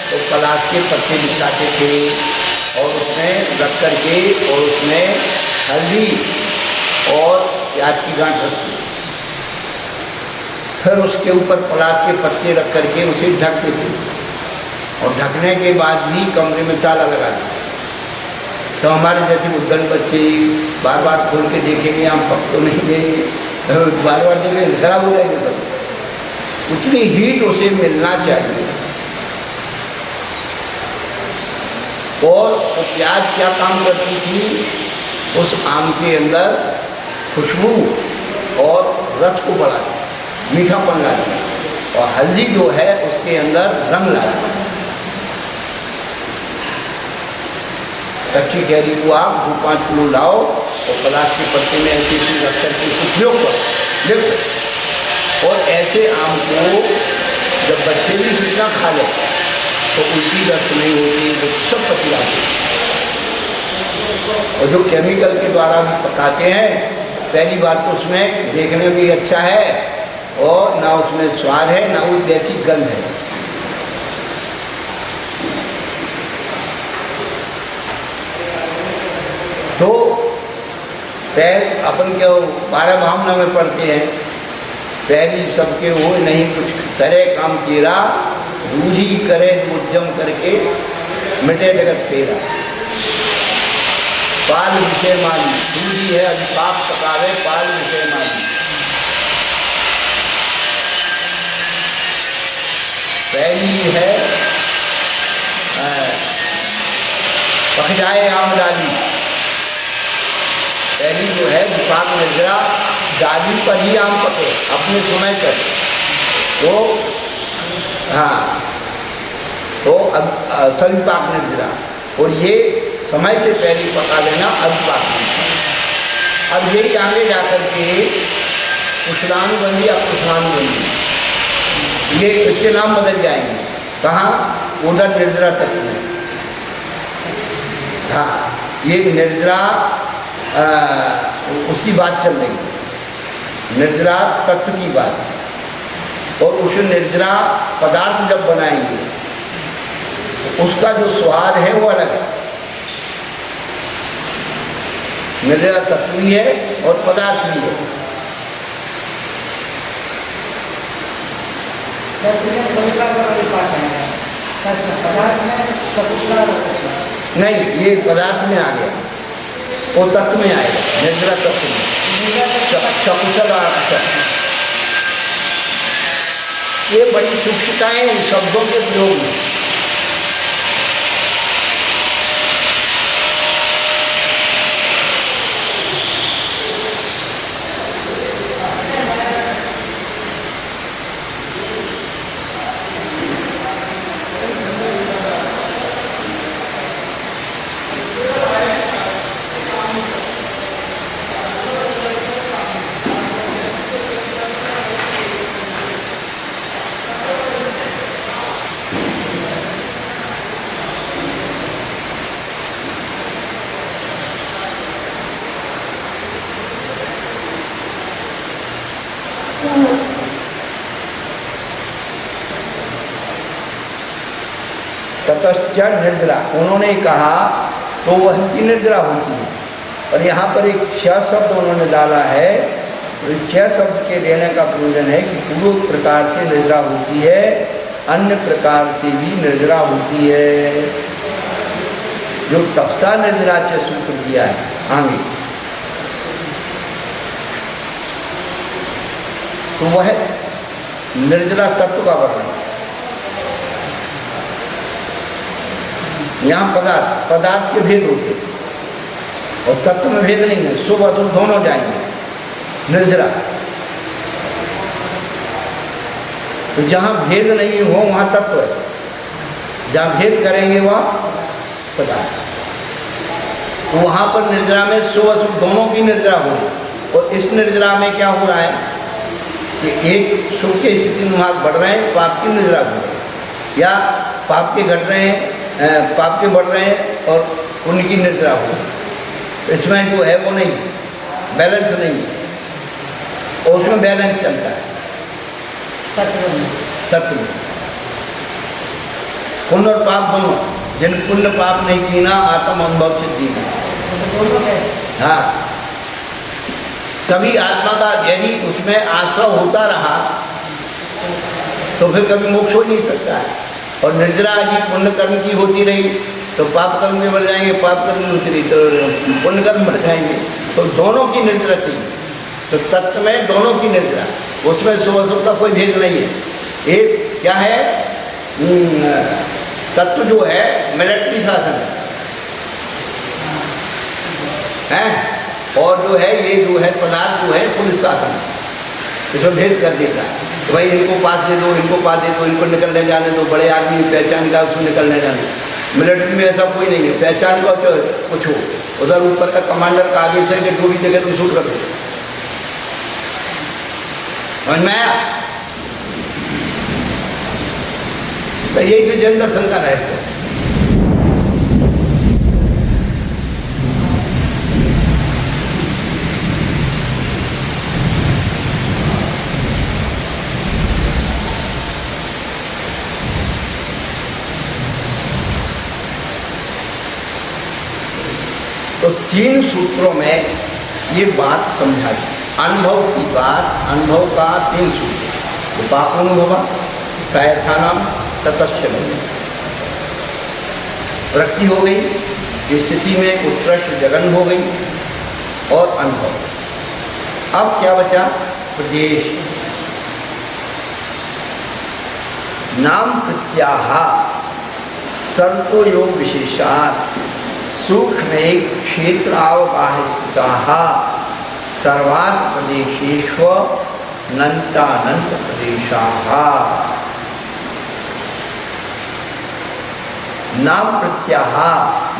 S1: तो पलाश के पत्ते बिछाते थे और उसमें रख करके और उसमें हल्दी और प्याज की गांठ रखती, फिर उसके ऊपर पलाश के पत्ते रख करके उसे ढकते थे और ढकने के बाद भी कमरे में ताला लगा देते। तो हमारे जैसे उद्दंड बच्चे बार बार खोल के देखेंगे, हम पक तो नहीं देंगे, बार बार देखेंगे खराब हो जाएंगे सब। उतनी हीट उसे मिलना चाहिए। और तो प्याज क्या काम करती थी, उस आम के अंदर खुशबू और रस को बढ़ाती, मीठापन लाती, और हल्दी जो है उसके अंदर रंग लाती। कच्ची कैरी को आप 2-5 किलो लाओ और पलाश के पत्ते में ऐसे रख करके उपयोग करो, लिख। और ऐसे आम को जब बच्चे भी कितना खा ले तो उल्टी दस्त नहीं होती, तो सब पची आती। और जो केमिकल के द्वारा भी पकाते हैं, पहली बात तो उसमें देखने में भी अच्छा है और ना उसमें स्वाद है, ना वो जैसी गंध है। तो पैर अपन क्या 12 भावना में पढ़ते हैं, पहली सबके हो नहीं कुछ सरे काम तेरा, दूजी करे उद्यम करके मिटे जगत तेरा। पाल विषय मानी, दूजी है अभिपाप पकावे पाल विषय मानी। पहली है पक जाए आम डाली, पहली जो है विपाक निर्जरा, डाली पर ही आम पके अपने समय पर। तो हाँ, तो अब सविपाक निर्जरा, और ये समय से पहले पका लेना अविपाक निर्जरा। अब यही आगे जाकर के कुशलानुबंधी अकुशलानुबंधी, ये इसके नाम बदल जाएंगे। कहाँ, उधर निर्जरा तक में। हाँ, ये निर्जरा उसकी बात चल रही, निर्जरा तत्व की बात। और उस निर्जरा पदार्थ जब बनाएंगे तो उसका जो स्वाद है वो अलग है। निर्जरा तत्व भी है और पदार्थ भी है। नहीं, ये पदार्थ में आ गया, वो तत्व में आएगा, निर्जरा तत्व में। सकुशल ये बड़ी सूक्ष्मताएं इन शब्दों के प्रयोग में। ततश्च निर्जरा, उन्होंने कहा तो वह की निर्जरा होती है। और यहाँ पर एक क्ष शब्द उन्होंने डाला है। तो क्ष शब्द के देने का प्रयोजन है कि पूर्व प्रकार से निर्जरा होती है, अन्य प्रकार से भी निर्जरा होती है। जो तपसा निर्जरा से सूत्र दिया है आगे, तो वह निर्जरा तत्व का वर्णन। यहाँ पदार्थ के भेद होते और तत्व में भेद नहीं है, शुभ अशुभ दोनों जाएंगे निर्जरा। तो जहाँ भेद नहीं हो वहाँ तत्व है, जहाँ भेद करेंगे वहाँ पदार्थ। तो वहाँ पर निर्जरा में शुभ अशुभ दोनों की निर्जरा होगी। और इस निर्जरा में क्या हो रहा है कि एक शुभ की स्थिति में हाथ बढ़ रहे हैं, पाप की निर्जरा हो रही है, या पाप के घट रहे हैं, पाप के बढ़ रहे हैं और पुण्य की निर्जरा हो। तो इसमें जो है वो नहीं, बैलेंस नहीं है, और उसमें बैलेंस चलता है तत्व में। पुण्य और पाप दोनों, जिन पुण्य पाप नहीं जीना आत्म अनुभव से जीना। हाँ, कभी आत्मा का यदि उसमें आश्रय होता रहा तो फिर कभी मोक्ष हो नहीं सकता है। और निर्जरा यदि पुण्य कर्म की होती रही तो पाप कर्म में बढ़ जाएंगे, पाप कर्म में होती रही तो पुण्य कर्म बढ़ जाएंगे। तो दोनों की निर्जरा चाहिए। तो तत्व में दोनों की निर्जरा, उसमें शुभ अशुभ का कोई भेद नहीं है। एक क्या है, तत्व जो है मिलिट्री शासन है, और जो है ये जो है पदार्थ जो है पुलिस शासन, इसमें भेद कर देता है। तो भाई इनको पास दे दो, इनको पास दे दो, इनको निकलने जाने दो, बड़े आदमी पहचान का उसको निकलने जाने। मिलिट्री में ऐसा कोई नहीं है, पहचान का कुछ हो, उधर ऊपर का कमांडर का आगे से जो भी जगह तुम शूट कर दो। समझ में आया? तो यही तो जन दर्शन का रहस्य है। तो 3 सूत्रों में ये बात समझा दी, अनुभव की बात। अनुभव का 3 सूत्र, उपानुभव, सायथानाम, ततश्च वृत्ति हो गई, स्थिति में उत्कृष्ट जगन हो गई, और अनुभव। अब क्या बचा? प्रदेश। नाम प्रत्याह सर्वतो योग विशेषात् सूक्ष्म क्षेत्र अवगाह स्थिताः सर्वात् प्रदेशेषु नन्तानंत प्रदेशाः। नाम प्रत्याह,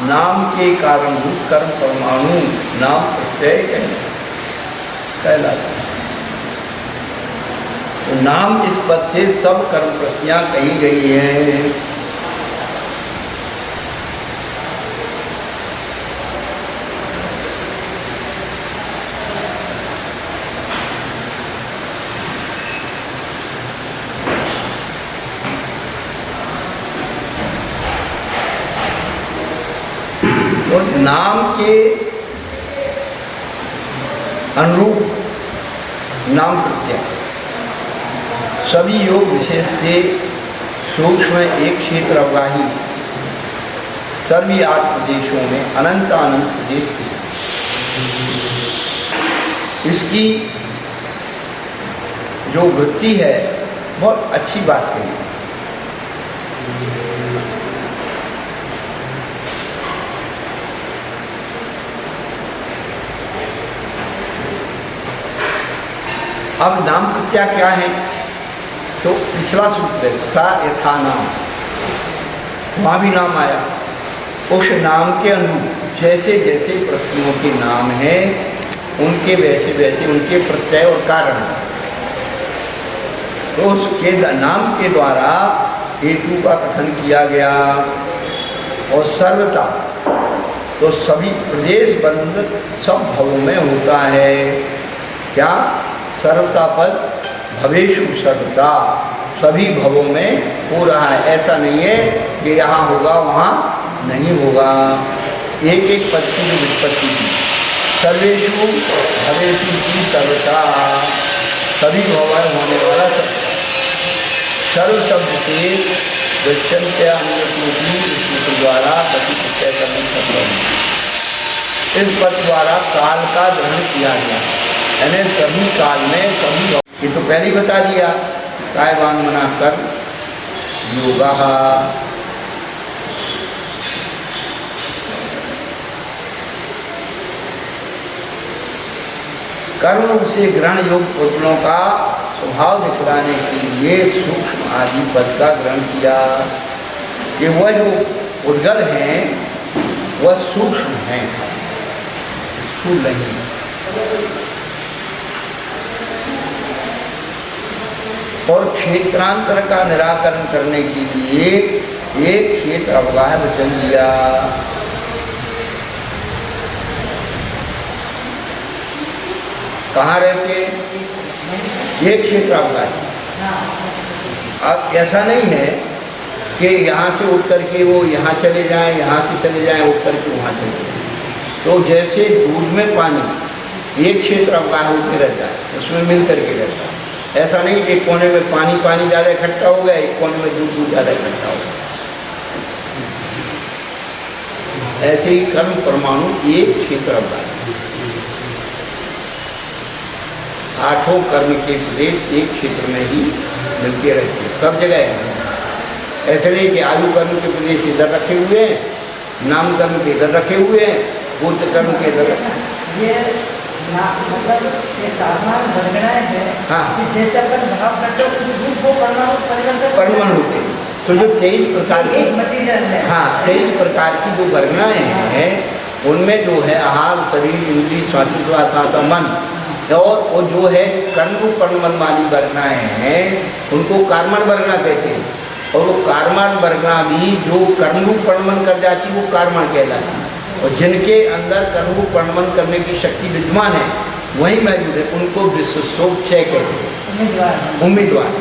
S1: नाम के कारणभूत कर्म परमाणु नाम प्रत्यय कहलाता है। तो नाम इस पद से सब कर्म प्रत्ययां कही गई हैं। के अनुरूप नाम प्रत्यय सभी योग विशेष से सूक्ष्म एक क्षेत्र अवगाही सभी 8 प्रदेशों में अनंत अनंत प्रदेश स्थित। इसकी जो वृत्ति है बहुत अच्छी बात कही। अब नाम प्रत्यय क्या है? तो पिछला सूत्र है सा यथा नाम, वहाँ भी नाम आया। उस नाम के अनुरूप जैसे जैसे प्रत्ययों के नाम हैं उनके वैसे वैसे उनके प्रत्यय और कारण, तो उसके नाम के द्वारा हेतु का कथन किया गया। और सर्वता तो सभी प्रदेश बंध सब भवों में होता है। क्या? सर्वता पद भवेषु सर्वता, सभी भवों में हो रहा है। ऐसा नहीं है कि यहाँ होगा वहाँ नहीं होगा। एक एक पद की जो व्युत्पत्ति की सर्वेषु भवेषु की सर्वता, सभी भव होने वाला सब। सर्व शब्द से गच्छन्त्य अन्य द्वारा प्रतिप्रत्यय करने संभव। इस पद द्वारा काल का ग्रहण किया गया, यानी सभी काल में सभी। ये तो पहले ही बता दिया, काय वांग मना कर योगा। कर्म से ग्रहण योग पुतलों का स्वभाव दिखलाने के लिए सूक्ष्म आदि पद का ग्रहण किया कि वह जो उद्गल हैं वह सूक्ष्म हैं, स्थूल नहीं। और क्षेत्रांतर का निराकरण करने के लिए एक क्षेत्र अवगाह वचन दिया। कहाँ रहते? एक क्षेत्र अवगाह। अब ऐसा नहीं है कि यहाँ से उठ करके वो यहाँ चले जाएं, यहाँ से चले जाएं, उठ करके वहाँ चले जाएं। तो जैसे दूध में पानी एक क्षेत्र अवगाह होकर रहता है, उसमें मिल करके रहता है। ऐसा नहीं कि एक कोने में पानी ज़्यादा इकट्ठा हो गया, एक कोने में दूध ज़्यादा इकट्ठा हो गया। ऐसे ही कर्म परमाणु एक क्षेत्र अवगाह। 8 कर्म के प्रदेश एक क्षेत्र में ही मिलते रहते हैं, सब जगह है। ऐसे नहीं कि आयु कर्म के प्रदेश इधर रखे हुए हैं, नाम कर्म के इधर रखे हुए हैं, भूत कर्म के इधर रखे हैं। हाँ, परिमाण होते हैं। तो जो 23 प्रकार की 23 प्रकार की जो वर्गणाएँ हैं उनमें जो है आहार, शरीर, इंद्रिय, स्वाति, स्वासा, मन, और वो जो है कर्म कर्मण वाली वर्गणाएँ हैं उनको कार्मण वर्गणा कहते हैं। और वो कार्मण वर्गणा भी जो कर्म कर्मण कर जाती वो कार्मण कहलाती है। और जिनके अंदर कर्म कर्मण करने की शक्ति विद्यमान है वही मौजूद है, उनको विश्वसोपचय कहते हैं, उम्मीदवार।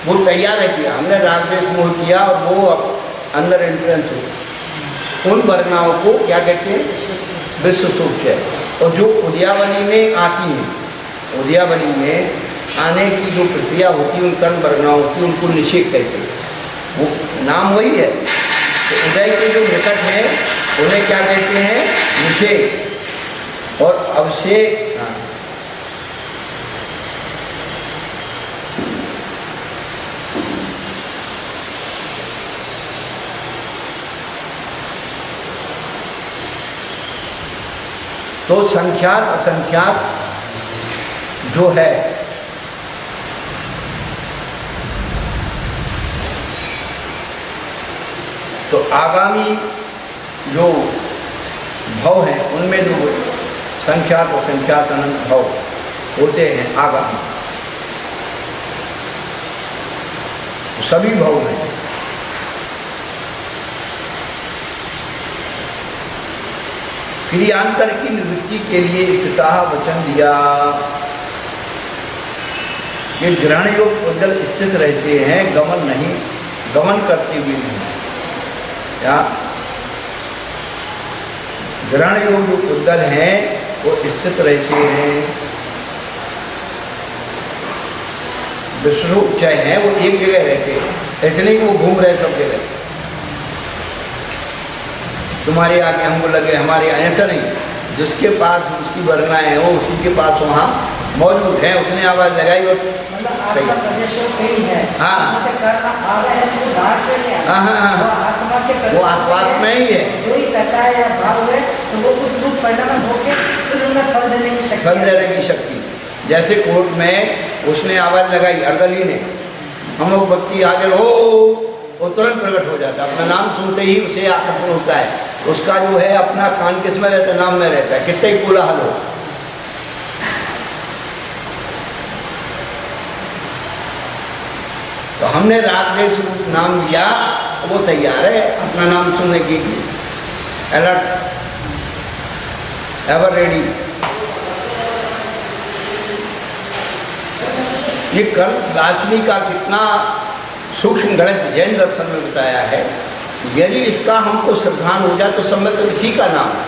S1: वो तैयार है किया, हमने राग द्वेष मोह किया और वो अंदर एंट्रेंस हो, उन वर्गणाओं को क्या कहते हैं? विश्वसोपचय। और जो उद्यावली में आती हैं, उद्यावली में आने की जो प्रक्रिया होती है उन कर्म वर्गणाओं की, उनको निषेध कहते हैं। वो नाम वही है। तो उदय के जो निकट हैं उन्हें क्या कहते हैं? निषेध। और अवशेष, तो संख्यात असंख्यात जो है तो आगामी जो भव हैं उनमें जो संख्यात असंख्यात अनंत भव होते हैं आगामी, सभी भव में क्रियांतर की निवृत्ति के लिए स्थिता वचन दिया कि ग्रहण योग उद्गल स्थित रहते हैं, गमन नहीं, गमन करते हुए नहीं। या ग्रहण योग जो उद्गल हैं वो स्थित रहते हैं, विष्णु चाहे हैं वो एक जगह रहते हैं, ऐसे नहीं वो घूम रहे सब जगह, तुम्हारे आगे हमको लगे हमारे यहाँ, ऐसा नहीं। जिसके पास उसकी वर्णा है वो उसी के पास वहाँ मौजूद है, उसने आवाज़ लगाई और हाँ वो आसपास में ही है, फल देने की शक्ति। जैसे कोर्ट में उसने आवाज़ लगाई अर्दली ने, हम लोग भक्ति आगे हो वो तुरंत प्रकट हो जाता है, अपना नाम सुनते ही उसे आकर्षण होता है। उसका जो है अपना कान किस में रहता है, नाम में रहता है, कितना ही कोलाहल हो। तो हमने राग देश नाम लिया, वो तैयार है अपना नाम सुनने के लिए, अलर्ट, एवर रेडी। ये कर्म दार्शनिक का कितना सूक्ष्म गणित जैन दर्शन में बताया है। यदि इसका हमको श्रद्धान हो जाए तो सम्यक तो इसी का नाम है।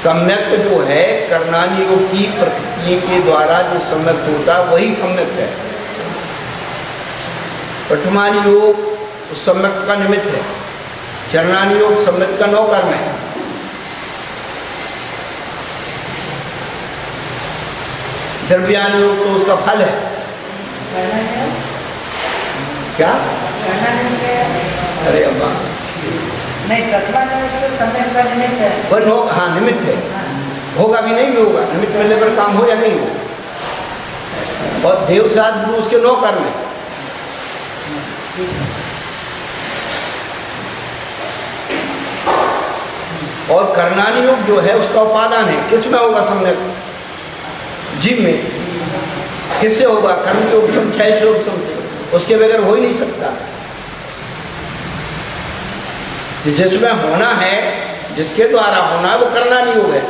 S1: सम्यक जो है कर्णानी योग की प्रकृति के द्वारा जो सम्यक होता है वही सम्यक है। प्रथमानी योग उस सम्यक का निमित्त है, चरणानी योग सम्यक का नौकर्म है। द्रव्यान योग तो उसका फल है। क्या? अरे अम्मा
S2: नहीं, तो समय का निमित्त है।
S1: पर हाँ निमित्त है, होगा भी नहीं भी होगा, निमित्त मिलने पर काम हो या नहीं हो। और देवसाद गुरु उसके नौकर्म है। और कर्णानी योग जो है उसका उपादान है, किसमें होगा सम्यक? जीव में। किससे होगा? कर्म के उपशम क्षय से उपशम से, उसके बगैर हो ही नहीं सकता। जिसमें होना है, जिसके द्वारा होना है वो कर्णानी योग है।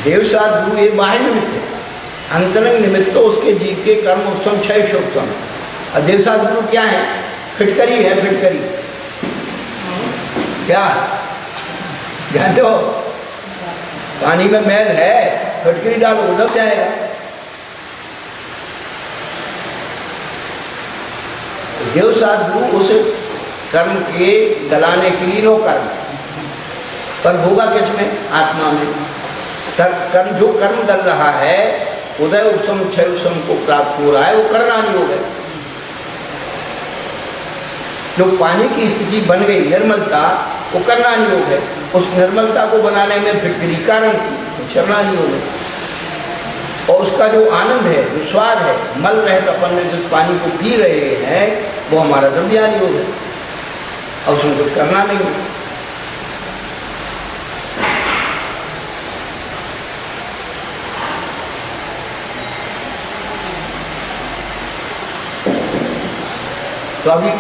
S1: देवसाद गुरु ये बाह्य निमित्त है, अंतरंग निमित्त तो उसके जीव के कर्म उपशम क्षय से उपशम। और देवसाद गुरु क्या है? फिटकरी है, फिटकरी। क्या जानते हो? पानी में मैल है, फिटकरी डालो उधर जाएगा। देवसाद गुरु उस कर्म के गलाने के लिए नो कर्म, पर होगा किसमें? आत्मा में। कर्म जो कर्म कर रहा है उदय उपशम क्षय उपशम को प्राप्त हो रहा है, वो कर्णानी योग है। जो पानी की स्थिति बन गई निर्मलता, वो कर्णानी योग है। उस निर्मलता को बनाने में फिटकरी कारण थी, तो शरणानी योग है। और उसका जो आनंद है, जो स्वाद है, मल रहित अपन में जिस पानी को पी रहे हैं वो हमारा द्रव्यानी योग है, और उसमें कुछ करना नहीं है। तो अभी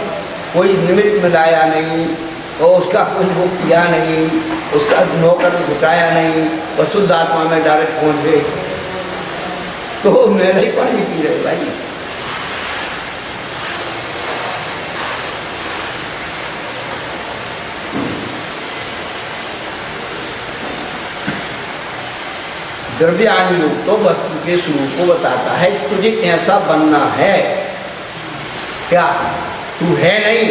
S1: कोई निमित्त मिलाया नहीं और उसका कोई वो किया नहीं, उसका नौकर घुटाया नहीं, बस शुद्ध आत्मा में डायरेक्ट पहुँच गए, तो मेरा ही पानी पी रहे भाई। द्रव्यानी योग तो वस्तु के स्वरूप को बताता है, तुझे ऐसा बनना है। क्या तू है नहीं,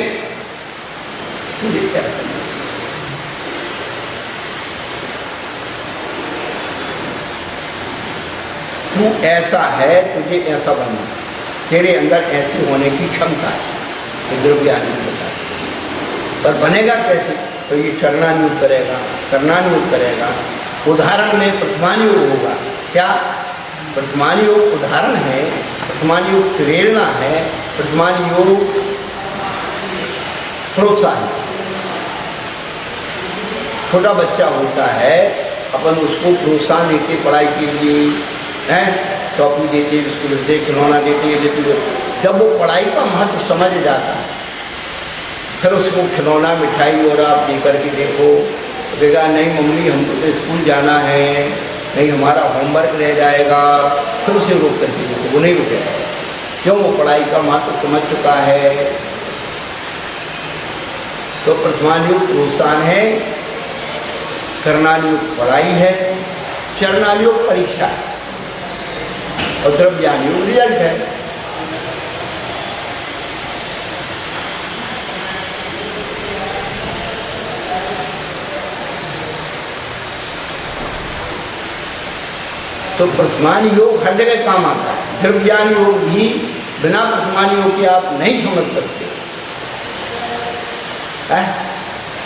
S1: तुझे क्या करना? तू ऐसा है, तुझे ऐसा बनना, तेरे अंदर ऐसे होने की क्षमता है, ये द्रव्यानी योग बताता है। पर बनेगा कैसे? तो ये चरणानी योग करेगा, कर्णानी योग करेगा। उदाहरण में प्रथमानी योग होगा। क्या? प्रथमानी योग उदाहरण है, प्रथमानी योग प्रेरणा है, प्रथमानी योग प्रोत्साहन। छोटा बच्चा होता है, अपन उसको प्रोत्साहन देते पढ़ाई के लिए, हैं टॉपी देते, बिस्कुट देते, खिलौना देते। जब वो पढ़ाई का महत्व समझ जाता है, फिर उसको खिलौना मिठाई और आप दे करके देखो, कहेगा नहीं मम्मी हमको तो स्कूल जाना है, नहीं हमारा होमवर्क रह जाएगा, फिर उसे रोक करके देखो, वो नहीं रुकेगा। क्यों? वो पढ़ाई का महत्व समझ चुका है। तो प्रथमानुयोग प्रोत्साहन है, करणानुयोग पढ़ाई है, चरणानुयोग परीक्षा है और द्रव्यानुयोग रिजल्ट है। तो प्रथमान योग हर जगह काम आता है। द्रव्यान योग भी बिना प्रथमान योग के आप नहीं समझ सकते।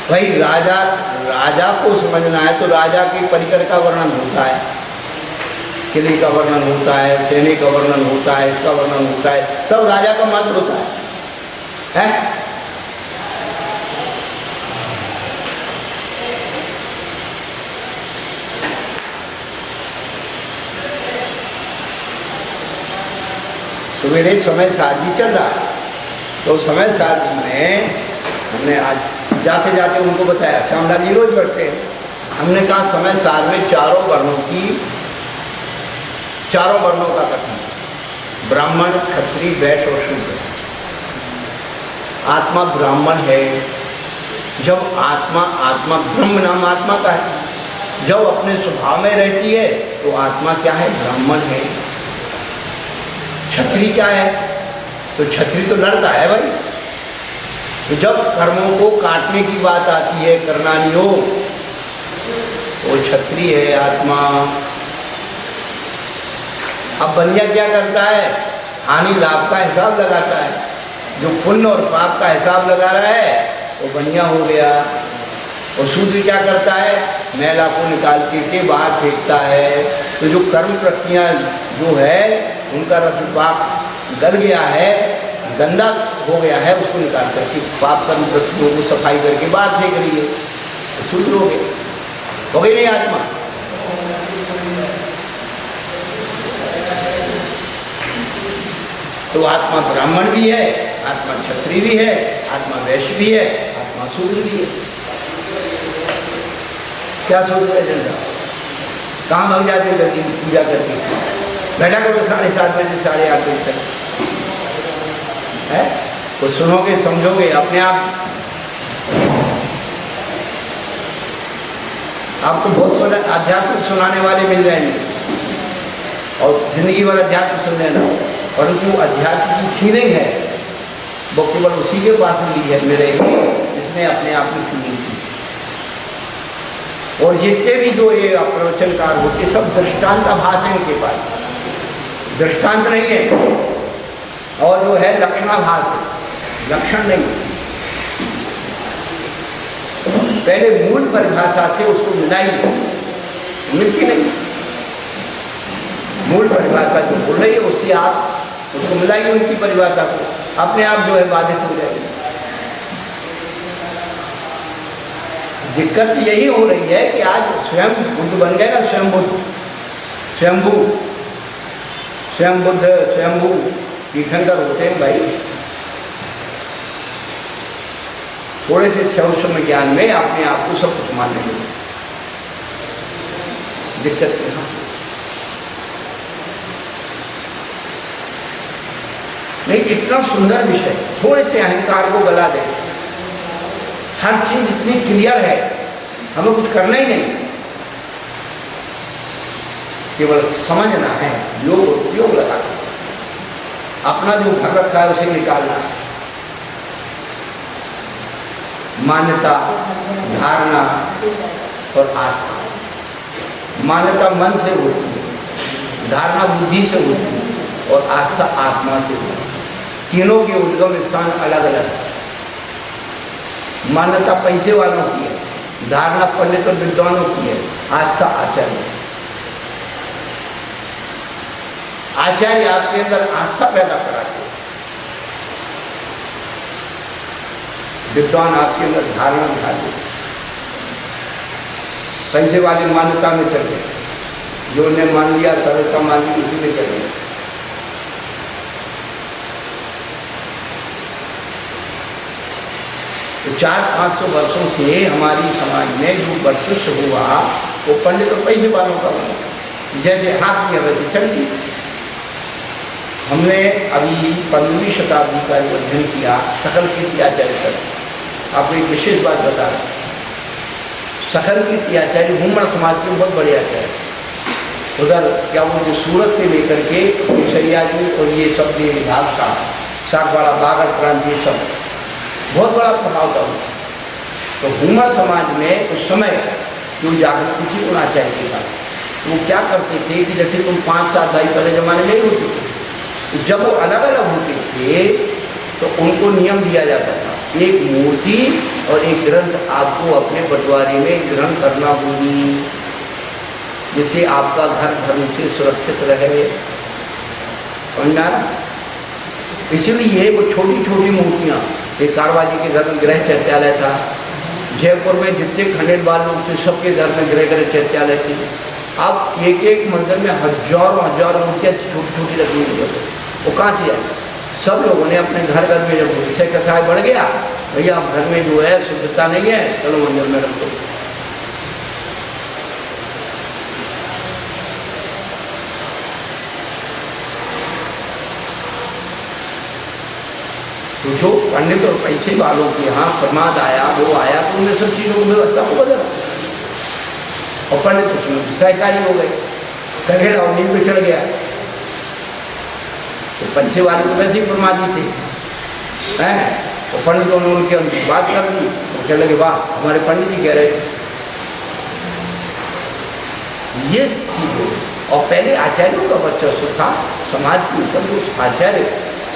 S1: भाई राजा को समझना है तो राजा के परिकर का वर्णन होता है, किले का वर्णन होता है, सेने का वर्णन होता है, इसका वर्णन होता है, तब राजा का मंत्र होता है? सवेरे समय सारणी चल रहा है, तो समय सारणी में हमने आज जाते जाते उनको बताया, श्यामलाल जी रोज बैठते हैं, हमने कहा समय सार में चारों वर्णों का कथन, ब्राह्मण, क्षत्रिय, वैश्य और शूद्र। आत्मा ब्राह्मण है। जब आत्मा ब्रह्म नाम आत्मा का है, जब अपने स्वभाव में रहती है तो आत्मा क्या है? ब्राह्मण है। क्षत्रिय क्या है? तो क्षत्रिय तो लड़ता है भाई। तो जब कर्मों को काटने की बात आती है, करणानुयोग, वो क्षत्रिय है आत्मा। अब बनिया क्या करता है? हानि लाभ का हिसाब लगाता है। जो पुण्य और पाप का हिसाब लगा रहा है वो बनिया हो गया। और शूद्र क्या करता है? मैला को निकाल के बाहर फेंकता है। तो जो कर्म प्रक्रिया जो है उनका रसपाक गल गया है, गंदा हो गया है, उसको निकाल करके पाप कर्म प्रक्रियाओं को सफाई करके बाहर फेंक रही है, तो शूद्र हो गई नहीं आत्मा। तो आत्मा ब्राह्मण भी है, आत्मा क्षत्रिय भी है, आत्मा वैश्य भी है, आत्मा शूद्र भी है। क्या सोच रहे जनता? कहाँ भाग जाते करके पूजा करके? बैठा करो 7:30 बजे 8:30 बजे तक है, तो सुनोगे समझोगे अपने आप। आपको बहुत आध्यात्मिक सुनाने वाले मिल जाएंगे और जिंदगी भर अध्यात्म सुन लेना, परंतु अध्यात्म की फीलिंग है वो केवल उसी के पास मिलेगी जिसने अपने आप में फीलिंग की। और जितने भी जो ये प्रवचनकार होते सब दृष्टांत आभास है उनके पास, दृष्टांत नहीं है। और जो है लक्षणाभास है, लक्षण नहीं। पहले मूल परिभाषा से उसको मिलाई, मिलती नहीं। मूल परिभाषा जो बोल रही है उससे आप उसको मिलाइए उनकी परिभाषा को, अपने आप जो है बाधित हो जाएगी। दिक्कत यही हो रही है कि आज स्वयं बुद्ध बन गए ना, स्वयं बुद्ध स्वयंभू तीर्थंकर होते हैं भाई। थोड़े से क्षण ज्ञान में अपने आप को सब कुछ मानने लगे। दिक्कत यहाँ नहीं, इतना सुंदर विषय थोड़े से अहंकार को गला दे। हर चीज इतनी क्लियर है, हमें कुछ करना ही नहीं, केवल समझना है, योग उपयोग लगाना, अपना जो घर रखा है उसे निकालना। मान्यता, धारणा और आस्था। मान्यता मन से होती है, धारणा बुद्धि से होती है और आस्था आत्मा से होती है। तीनों के उद्गम स्थान अलग अलग है। मान्यता पैसे वालों की है, धारणा पंडित और विद्वानों की है, आस्था आचार्य। आचार्य आपके अंदर आस्था पैदा कराते, विद्वान आपके अंदर धारणा दिखाते। पैसे वाले मान्यता में चले, जो ने मान लिया, सरलता मान ली, उसी में चले। तो 400-500 वर्षों से हमारी समाज में जो वर्चस्व हुआ वो पंडित और पैसे वालों का हुआ, जैसे हाथ की हवा से चलती। हमने अभी 15वीं शताब्दी का जो अध्ययन किया सकल कीर्ति आचार्य,
S3: आपको एक विशेष बात बता रहा हूँ। सखर कीर्ति आचार्य घूमड़ समाज के बहुत बड़े आचार्य, उधर क्या बोलते सूरत से लेकर के केसरिया जी और ये सब ये विभाग का सागवाड़ा बागड़ प्रांत ये सब बहुत बड़ा प्रभाव था उनका। तो घूमड़ समाज में उस समय जो जागृति थी उन आचार्य के पास, वो क्या करते थे कि जैसे तुम 5-7 भाई पहले जमाने में ही होते थे, जब वो अलग अलग होते थे तो उनको नियम दिया जाता था, एक मूर्ति और एक ग्रंथ आपको अपने बंटवारे में ग्रहण करना होगी, जिससे आपका घर धर्म से सुरक्षित रहे। समझना? इसलिए वो छोटी छोटी मूर्तियाँ, एक कारवा जी के घर में गृह चैत्यालय था, जयपुर में जितने खंडेलवाल लोग थे सबके घर में गृह चैत्यालय थी। अब एक एक मंदिर में हजारों मूर्तियाँ छोटी छोटी रखी हुई है। वो कहाँ से आई? सब लोगों ने अपने घर घर में, जब विषय कसाय बढ़ गया, भैया अब घर में जो है शुद्धता नहीं है, चलो मंदिर में रखो। तो जो पंडित और पैसे वालों के यहाँ प्रमाद आया, वो आया, तो उन्हें सब चीज़ों की व्यवस्था को बदला, और पंडित उसमें सहकारी हो गए, करेड़ और नींद पे चढ़ गया। तो पैसे वाले तो वैसे ही प्रमादी थे, हैं? और पंडितों ने उनके बात कर दी, तो कहने लगे वाह हमारे पंडित जी कह रहे थे ये चीज़ हो। और पहले आचार्यों का वर्चस्व था समाज के ऊपर। जो आचार्य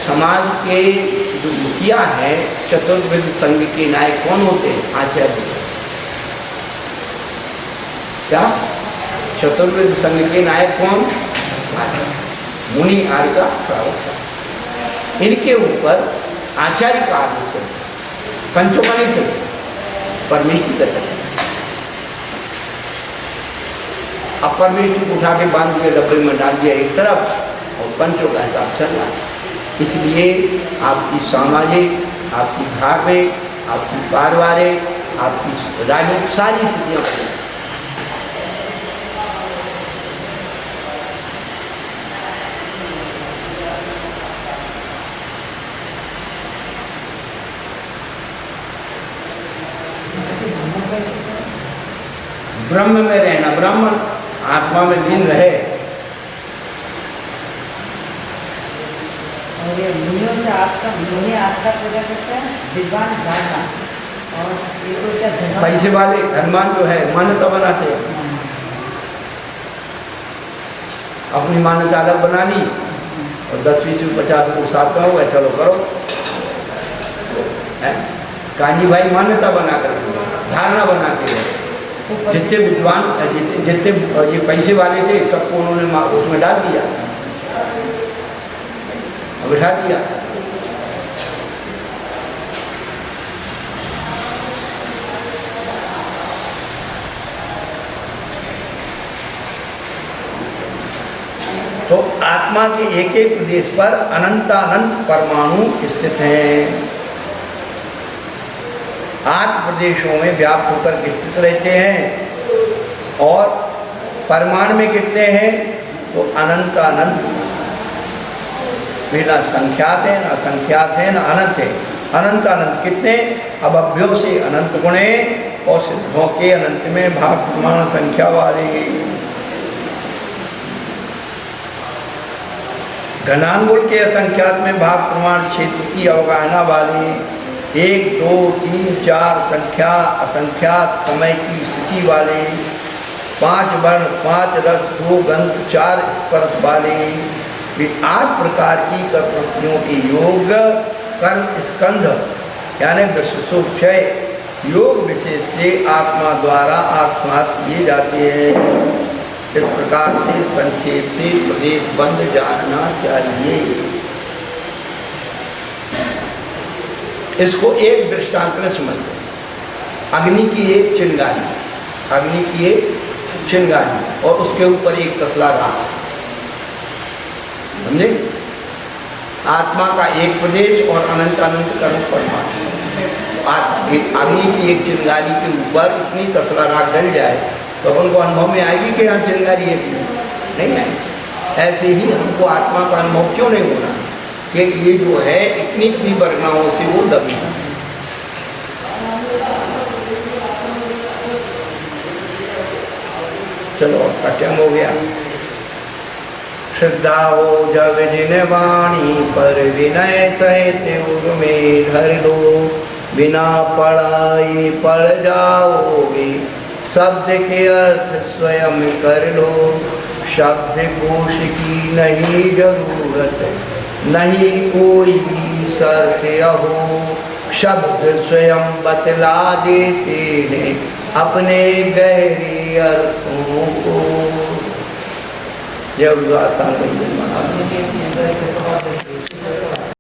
S3: समाज के जो मुखिया हैं, चतुर्वेद संघ के नायक कौन होते हैं? आचार्य। क्या चतुर्वेद संघ के नायक कौन? मुनि आर्य का श्रावक। इनके ऊपर आचार्य का आदेश है, पंचों का नहीं चलता, परमेष्टि का चलता। अब परमेष्टि को उठा के बांध के डब्बे में डाल दिया एक तरफ, और पंचों का हिसाब चल रहा है। इसलिए आपकी सामाजिक, आपकी धार्मिक, आपकी पारिवारिक, आपकी राजनीतिक सारी स्थितियाँ बदल। ब्रह्म में रहना, ब्राह्मण आत्मा में लीन रहे।
S2: और ये मुनियों से आस्था, मुनि आस्था पूजा करते हैं, विद्वान दाता, और ये तो क्या धर्म,
S3: पैसे वाले धनवान जो है मान्यता बनाते हैं, अपनी मान्यता अलग बना ली, और 10-20-50 लोग साथ में हो गए, चलो करो। कांजी भाई मान्यता बना कर, धारणा बना के, जितने विद्वान जितने ये पैसे वाले थे सबको उन्होंने उसमें डाल दिया, बिठा दिया। तो आत्मा के एक एक प्रदेश पर अनंतानंत परमाणु स्थित हैं। 8 प्रदेशों में व्याप्त होकर स्थित रहते हैं। और परमाणु में कितने हैं? तो अनंत अनंत, ना संख्यात है, ना असंख्यात है, ना अनंत है। अनंत अनंत कितने? अब अभ्यों से अनंत गुणे और सिद्धों के अनंत में भाग प्रमाण संख्या वाले। घनांगुल के असंख्यात में भाग प्रमाण क्षेत्र की अवगाहना वाले। 1, 2, 3, 4 संख्या असंख्यात समय की स्थिति वाले। 5 वर्ण, 5 रस, 2 गंध, 4 स्पर्श वाले। वे 8 प्रकार की प्रवृत्तियों के योग कर्म स्कंध यानी विशेषोक्षय योग विशेष से आत्मा द्वारा आस्वाद किए जाते हैं। इस प्रकार से संक्षेप से प्रदेश बंद जानना चाहिए। इसको एक दृष्टांत में समझ लो। अग्नि की एक चिंगारी, अग्नि की एक चिंगारी और उसके ऊपर एक तसला राख, समझे? आत्मा का एक प्रदेश और अनंत अनंत कर्म परमात्मा। अग्नि की एक चिंगारी के ऊपर इतनी तसला राख डल जाए तो अपन को अनुभव में आएगी कि यहाँ चिंगारी है, नहीं आएगी। ऐसे ही हमको आत्मा का अनुभव क्यों नहीं होना कि ये जो है इतनी इतनी वर्गनाओं से वो दबी है। चलो आपका टाइम हो गया। श्रद्धा हो जब जिन वाणी पर विनय सहित उर में धर लो, बिना पढ़ाई पढ़ जाओगे शब्द के अर्थ स्वयं कर लो। शब्द कोश की नहीं जरूरत नहीं कोई भी शर्त अहो, शब्द स्वयं बतला देते हैं अपने गहरे अर्थों को। जय गुरु आसान महाराज।